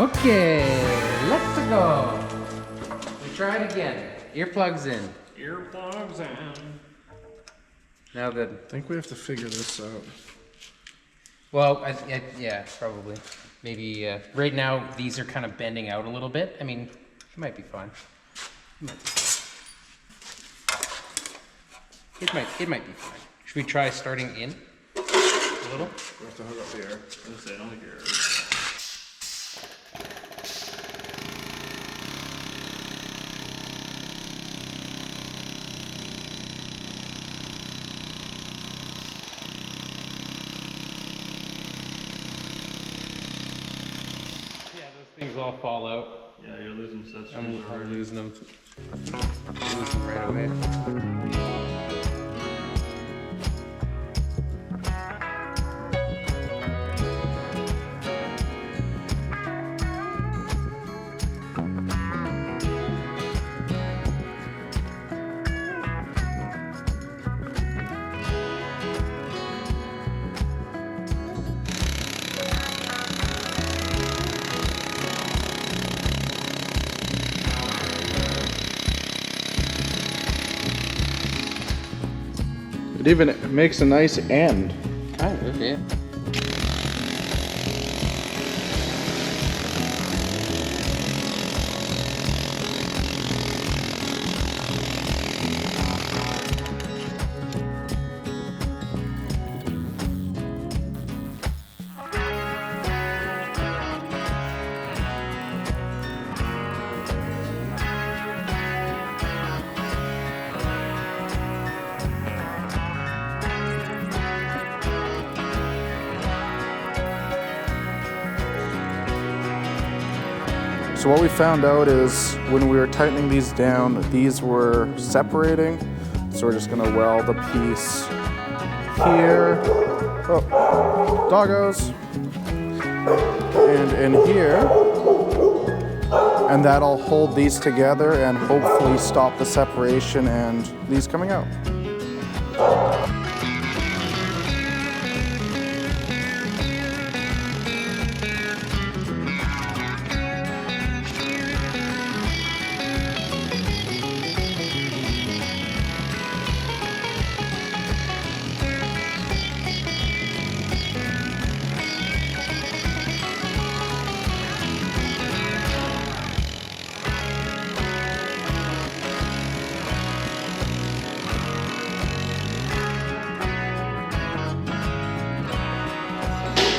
Speaker 1: Okay, let's go. We try it again. Earplugs in.
Speaker 5: Earplugs in.
Speaker 1: Now the,
Speaker 2: I think we have to figure this out.
Speaker 1: well, yeah, probably. Maybe, right now, these are kind of bending out a little bit. I mean, it might be fine. It might be fine. Should we try starting in a little?
Speaker 2: We have to hook up the air.
Speaker 5: Let's say, I don't think you're.
Speaker 1: Yeah, those things all fall out.
Speaker 5: Yeah, you're losing sensors
Speaker 1: I'm
Speaker 5: already.
Speaker 1: losing them. Losing them right away.
Speaker 3: It even makes a nice end.
Speaker 1: Kind of, yeah.
Speaker 3: So what we found out is when we were tightening these down, these were separating. So we're just gonna weld a piece here, oh, doggos, and in here, and that'll hold these together and hopefully stop the separation and these coming out.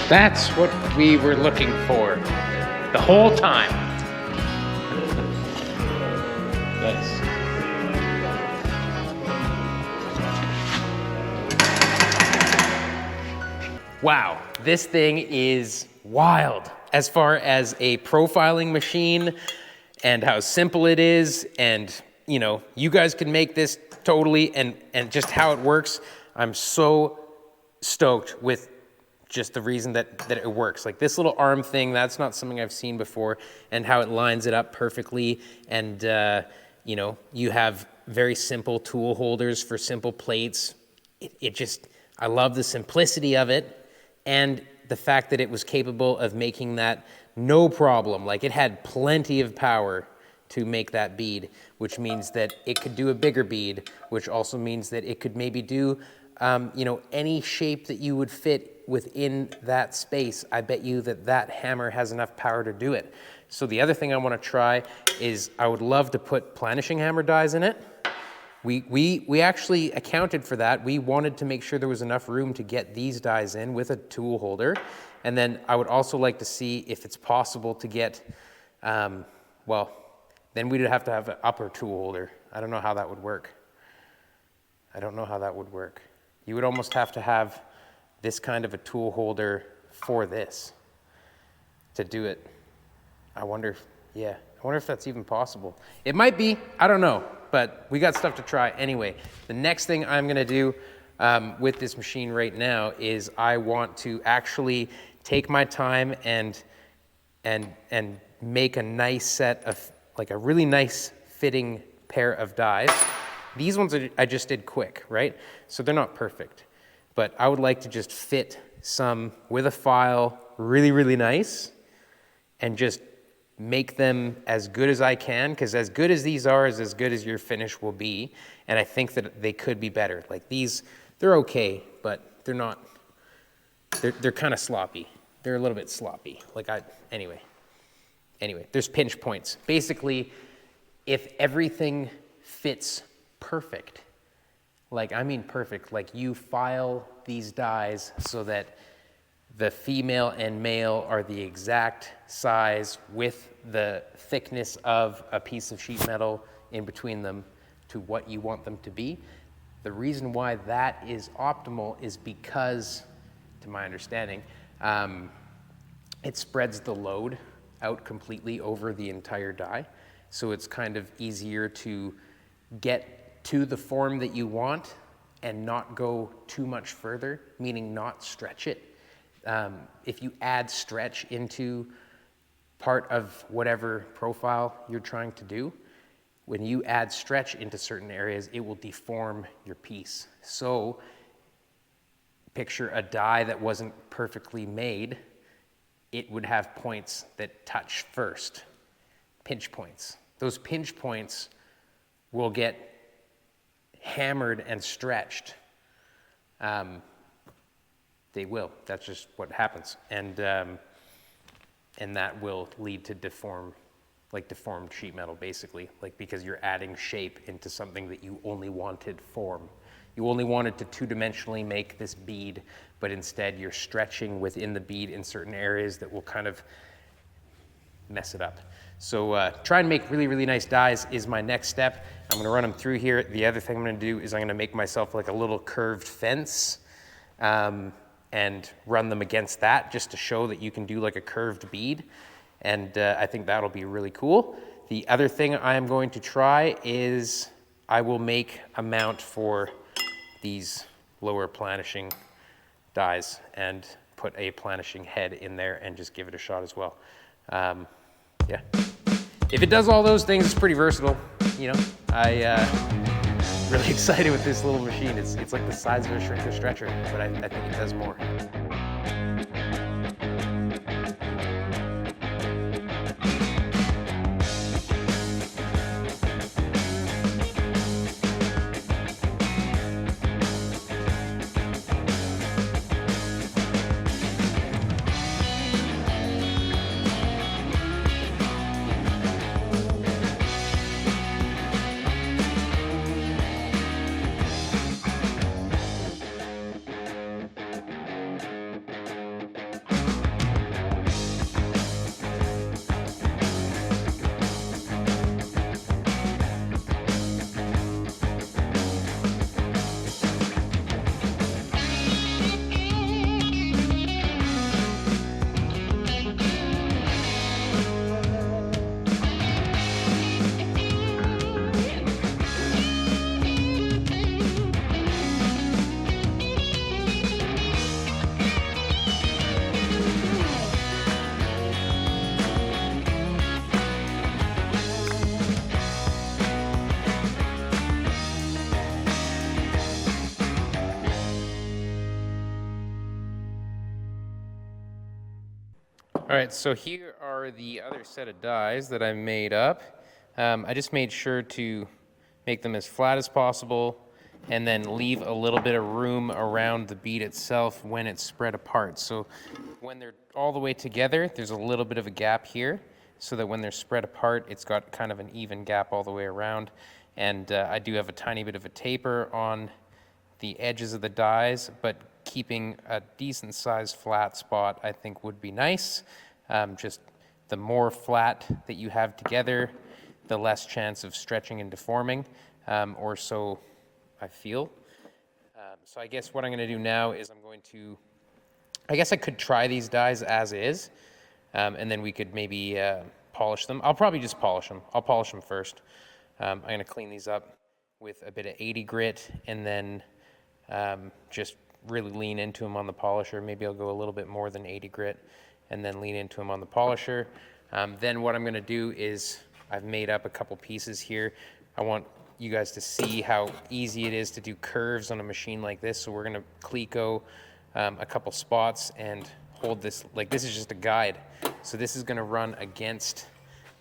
Speaker 1: That's what we were looking for the whole time. Yes. Wow, this thing is wild as far as a profiling machine and how simple it is, and you know, you guys can make this totally, and just how it works. I'm so stoked with just the reason that it works. Like this little arm thing, that's not something I've seen before, and how it lines it up perfectly. And you know, you have very simple tool holders for simple plates. It just, I love the simplicity of it, and the fact that it was capable of making that no problem. Like it had plenty of power to make that bead, which means that it could do a bigger bead, which also means that it could maybe do you know, any shape that you would fit within that space. I bet you that hammer has enough power to do it. So the other thing I want to try is I would love to put planishing hammer dies in it. We actually accounted for that. We wanted to make sure there was enough room to get these dies in with a tool holder. And then I would also like to see if it's possible to get, well, then we'd have to have an upper tool holder. I don't know how that would work. You would almost have to have this kind of a tool holder for this to do it. I wonder if that's even possible. It might be, I don't know, but we got stuff to try anyway. The next thing I'm gonna do with this machine right now is I want to actually take my time and make a nice set of, like a really nice fitting pair of dies. These ones I just did quick, right? So they're not perfect, but I would like to just fit some with a file really, really nice, and just make them as good as I can, because as good as these are is as good as your finish will be. And I think that they could be better. Like these, they're okay, but they're not, they're kind of sloppy. They're a little bit sloppy. Anyway, there's pinch points. Basically, if everything fits perfect, I mean perfect, like you file these dies so that the female and male are the exact size with the thickness of a piece of sheet metal in between them to what you want them to be. The reason why that is optimal is because, to my understanding, it spreads the load out completely over the entire die. So it's kind of easier to get to the form that you want and not go too much further, meaning not stretch it. If you add stretch into part of whatever profile you're trying to do, when you add stretch into certain areas, it will deform your piece. So picture a die that wasn't perfectly made. It would have points that touch first, pinch points. Those pinch points will get hammered and stretched. They will. That's just what happens, and that will lead to deformed sheet metal, basically, because you're adding shape into something that you only wanted form. You only wanted to two-dimensionally make this bead, but instead you're stretching within the bead in certain areas that will kind of mess it up. So try and make really, really nice dies is my next step. I'm gonna run them through here. The other thing I'm gonna do is I'm gonna make myself like a little curved fence and run them against that just to show that you can do like a curved bead. And I think that'll be really cool. The other thing I am going to try is I will make a mount for these lower planishing dies and put a planishing head in there and just give it a shot as well. Yeah. If it does all those things, it's pretty versatile. You know, really excited with this little machine. It's like the size of a shrinker stretcher, but I think it does more. All right, so here are the other set of dies that I made up. I just made sure to make them as flat as possible and then leave a little bit of room around the bead itself when it's spread apart. So when they're all the way together, there's a little bit of a gap here so that when they're spread apart, it's got kind of an even gap all the way around. And I do have a tiny bit of a taper on the edges of the dies, but keeping a decent sized flat spot I think would be nice. Just the more flat that you have together, the less chance of stretching and deforming, or so I feel. So I guess what I'm going to do now is I guess I could try these dies as is, and then we could maybe polish them. I'll probably just polish them. I'll polish them first. I'm going to clean these up with a bit of 80 grit and then just really lean into them on the polisher. Maybe I'll go a little bit more than 80 grit and then lean into them on the polisher. Then what I'm going to do is I've made up a couple pieces here. I want you guys to see how easy it is to do curves on a machine like this. So we're going to cleco a couple spots and hold this, like this is just a guide. So this is going to run against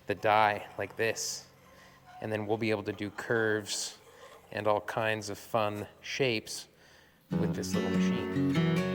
Speaker 1: the die like this. And then we'll be able to do curves and all kinds of fun shapes with this little machine.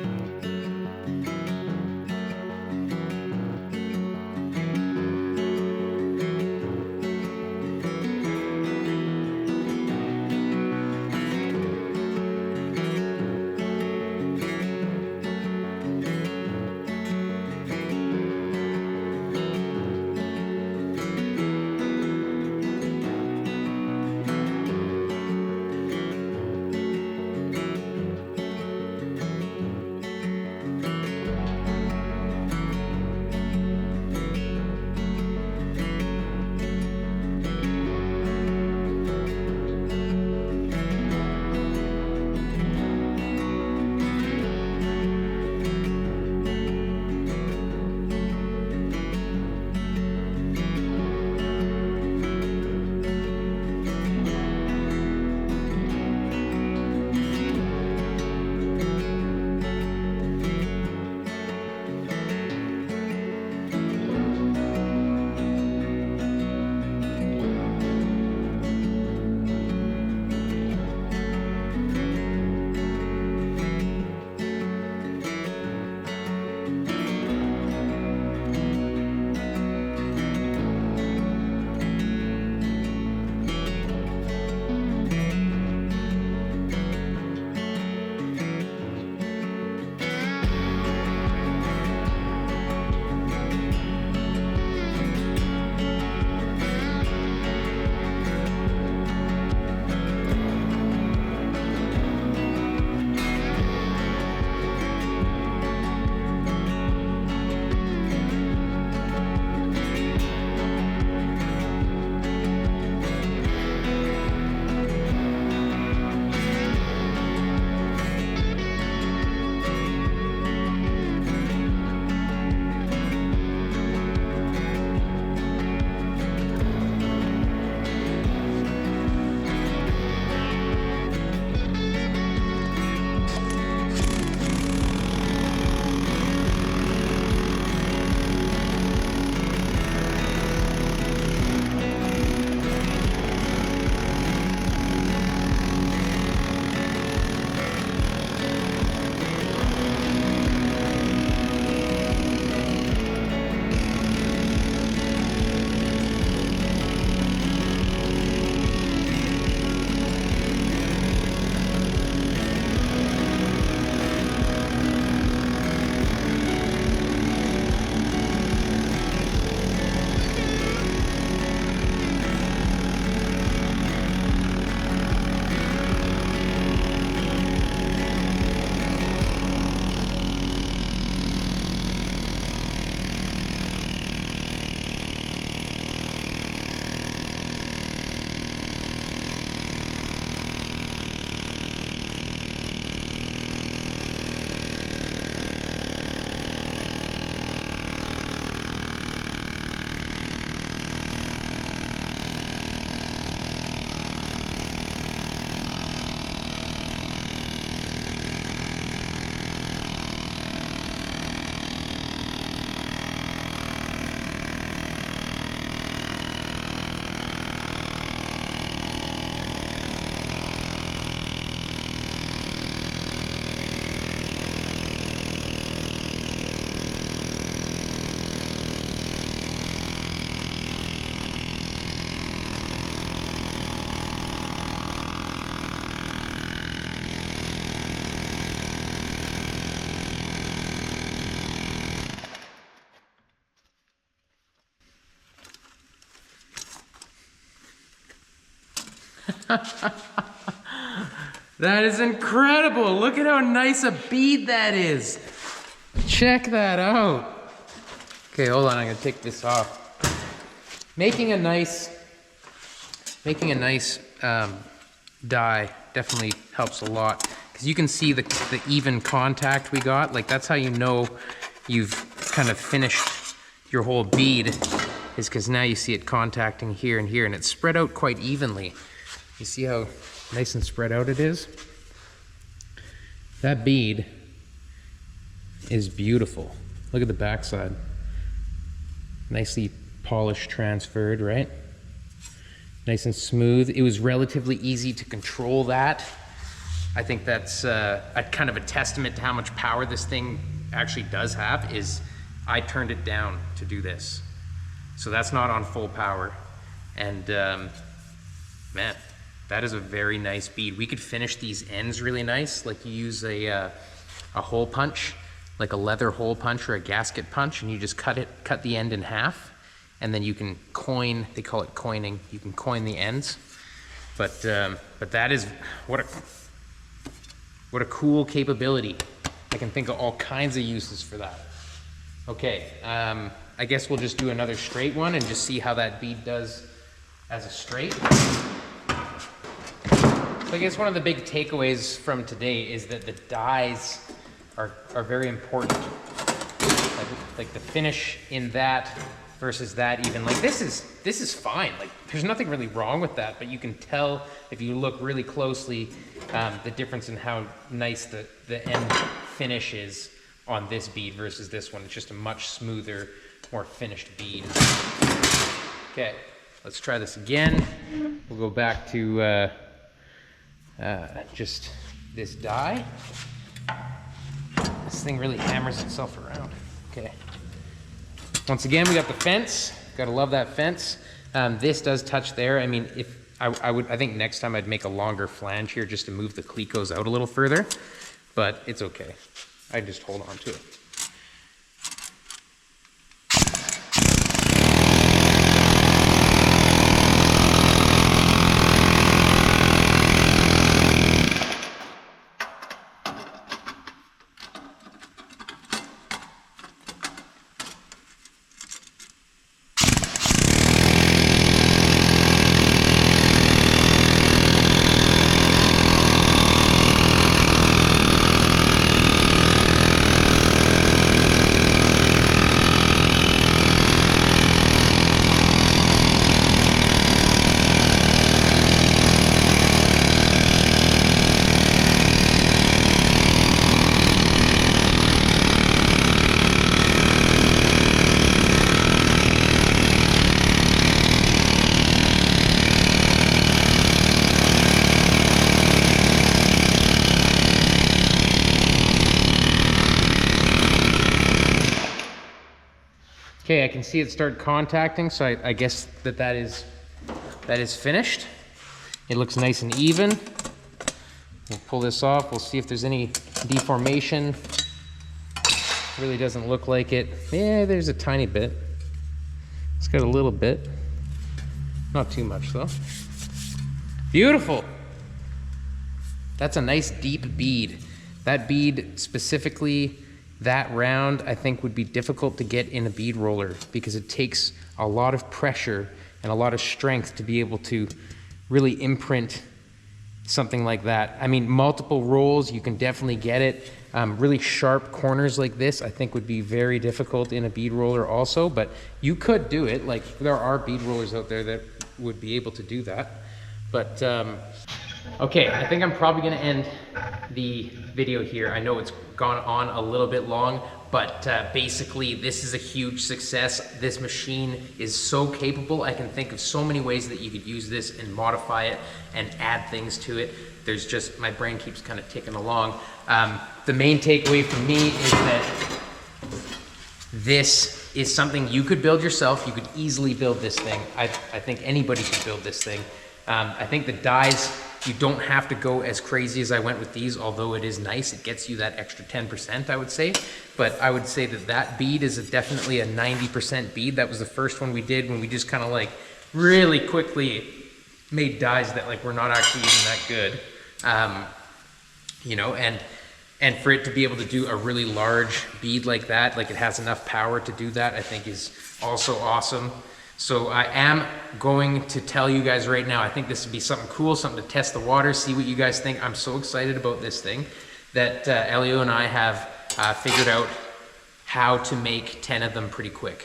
Speaker 1: That is incredible. Look at how nice a bead that is. Check that out. Okay, hold on, I'm gonna take this off. Making a nice die definitely helps a lot, because you can see the even contact we got. Like, that's how you know you've kind of finished your whole bead, is because now you see it contacting here and here, and it's spread out quite evenly. You see how nice and spread out it is? That bead is beautiful. Look at the backside. Nicely polish transferred, right? Nice and smooth. It was relatively easy to control that. I think that's a kind of a testament to how much power this thing actually does have. Is I turned it down to do this. So that's not on full power. And man, that is a very nice bead. We could finish these ends really nice, like you use a hole punch, like a leather hole punch or a gasket punch, and you just cut the end in half, and then you can coin, they call it coining, you can coin the ends. But that is, what a cool capability. I can think of all kinds of uses for that. Okay, I guess we'll just do another straight one and just see how that bead does as a straight. So I guess one of the big takeaways from today is that the dies are very important. Like the finish in that versus that even. Like this is fine. Like there's nothing really wrong with that, but you can tell if you look really closely the difference in how nice the end finish is on this bead versus this one. It's just a much smoother, more finished bead. Okay, let's try this again. We'll go back to just this die. This thing really hammers itself around. Okay. Once again, we got the fence. Gotta love that fence. This does touch there. I mean, I think next time I'd make a longer flange here just to move the clecos out a little further, but it's okay. I just hold on to it. Okay, I can see it start contacting, so I guess that is finished. It looks nice and even. We'll pull this off. We'll see if there's any deformation. Really doesn't look like it. Yeah, there's a tiny bit. It's got a little bit. Not too much though. Beautiful. That's a nice deep bead. That bead specifically, that round, I think would be difficult to get in a bead roller because it takes a lot of pressure and a lot of strength to be able to really imprint something like that. I mean, multiple rolls, you can definitely get it. Really sharp corners like this, I think would be very difficult in a bead roller also, but you could do it. Like there are bead rollers out there that would be able to do that. But okay, I think I'm probably gonna end the video here. I know it's gone on a little bit long, but basically this is a huge success. This machine is so capable. I can think of so many ways that you could use this and modify it and add things to it. There's just, my brain keeps kind of ticking along. The main takeaway for me is that this is something you could build yourself. You could easily build this thing. I think anybody could build this thing. I think the dies, you don't have to go as crazy as I went with these, although it is nice. It gets you that extra 10%, I would say. But I would say that that bead is definitely a 90% bead. That was the first one we did when we just kind of like really quickly made dies that like were not actually even that good. You know, and for it to be able to do a really large bead like that, like it has enough power to do that, I think is also awesome. So I am going to tell you guys right now, I think this would be something cool, something to test the water, see what you guys think. I'm so excited about this thing that Elio and I have figured out how to make 10 of them pretty quick.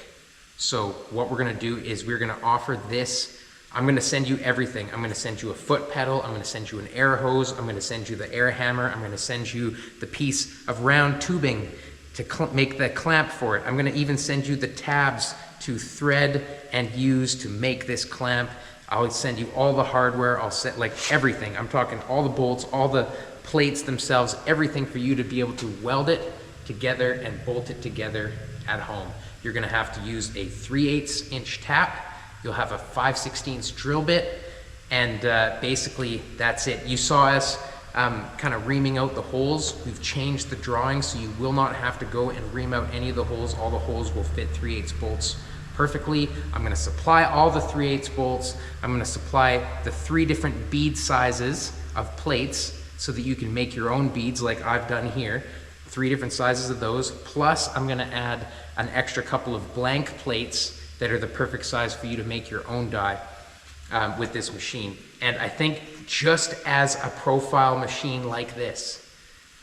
Speaker 1: So what we're gonna do is we're gonna offer this. I'm gonna send you everything. I'm gonna send you a foot pedal. I'm gonna send you an air hose. I'm gonna send you the air hammer. I'm gonna send you the piece of round tubing to make the clamp for it. I'm gonna even send you the tabs to thread and use to make this clamp. I'll send you all the hardware, I'll set like everything. I'm talking all the bolts, all the plates themselves, everything for you to be able to weld it together and bolt it together at home. You're gonna have to use a 3/8 inch tap. You'll have a 5/16 drill bit, and basically that's it. You saw us kind of reaming out the holes. We've changed the drawing so you will not have to go and ream out any of the holes. All the holes will fit 3/8 bolts perfectly. I'm gonna supply all the 3/8 bolts. I'm gonna supply the 3 different bead sizes of plates so that you can make your own beads like I've done here. 3 different sizes of those. Plus, I'm gonna add an extra couple of blank plates that are the perfect size for you to make your own die with this machine. And I think just as a profile machine like this,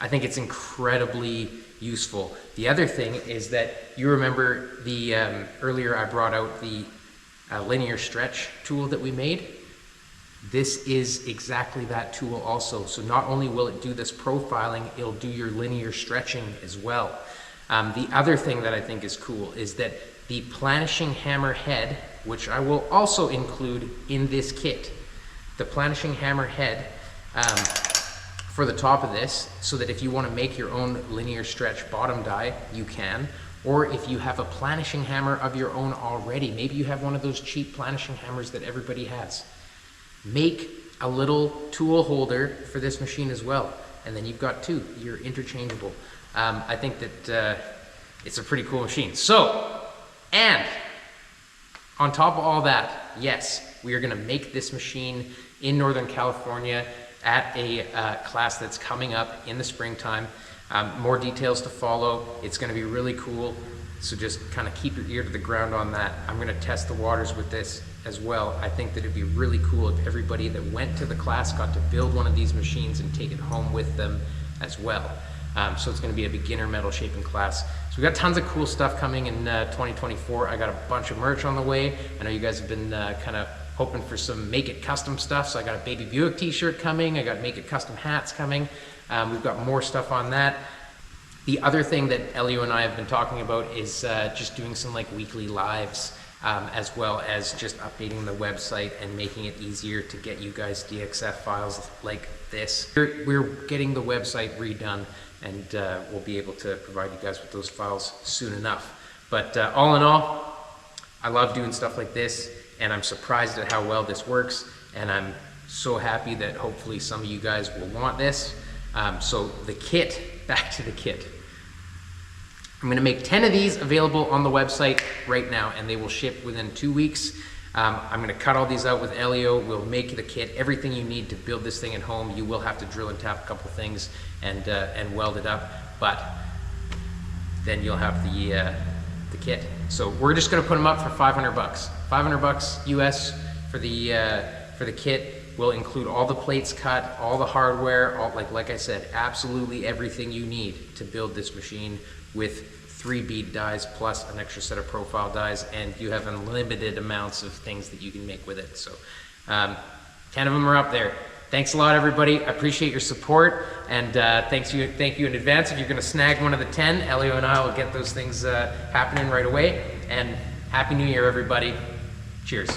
Speaker 1: I think it's incredibly useful. The other thing is that you remember the earlier I brought out the linear stretch tool that we made. This is exactly that tool also. So not only will it do this profiling, it'll do your linear stretching as well. The other thing that I think is cool is that the planishing hammer head, which I will also include in this kit, the planishing hammer head for the top of this, so that if you want to make your own linear stretch bottom die, you can. Or if you have a planishing hammer of your own already, maybe you have one of those cheap planishing hammers that everybody has, make a little tool holder for this machine as well. And then you've got 2, you're interchangeable. I think that it's a pretty cool machine. So, and on top of all that, yes, we are gonna make this machine in Northern California at a class that's coming up in the springtime. More details to follow. It's gonna be really cool. So just kind of keep your ear to the ground on that. I'm gonna test the waters with this as well. I think that it'd be really cool if everybody that went to the class got to build one of these machines and take it home with them as well. So it's gonna be a beginner metal shaping class. So we got tons of cool stuff coming in 2024. I got a bunch of merch on the way. I know you guys have been kind of hoping for some Make It Custom stuff. So I got a Baby Buick t-shirt coming. I got Make It Custom hats coming. We've got more stuff on that. The other thing that Elio and I have been talking about is just doing some like weekly lives, as well as just updating the website and making it easier to get you guys DXF files like this. We're getting the website redone, and we'll be able to provide you guys with those files soon enough. But all in all, I love doing stuff like this, and I'm surprised at how well this works, and I'm so happy that hopefully some of you guys will want this. So the kit, back to the kit. I'm gonna make 10 of these available on the website right now, and they will ship within 2 weeks. I'm gonna cut all these out with Elio. We'll make the kit, everything you need to build this thing at home. You will have to drill and tap a couple things and weld it up, but then you'll have the kit. So we're just gonna put them up for 500 bucks. 500 bucks US for the kit. Will include all the plates cut, all the hardware, all, like I said, absolutely everything you need to build this machine with 3 bead dies plus an extra set of profile dies, and you have unlimited amounts of things that you can make with it. So 10 of them are up there. Thanks a lot, everybody. I appreciate your support, and thank you in advance. If you're gonna snag one of the 10, Elio and I will get those things happening right away. And Happy New Year, everybody. Cheers.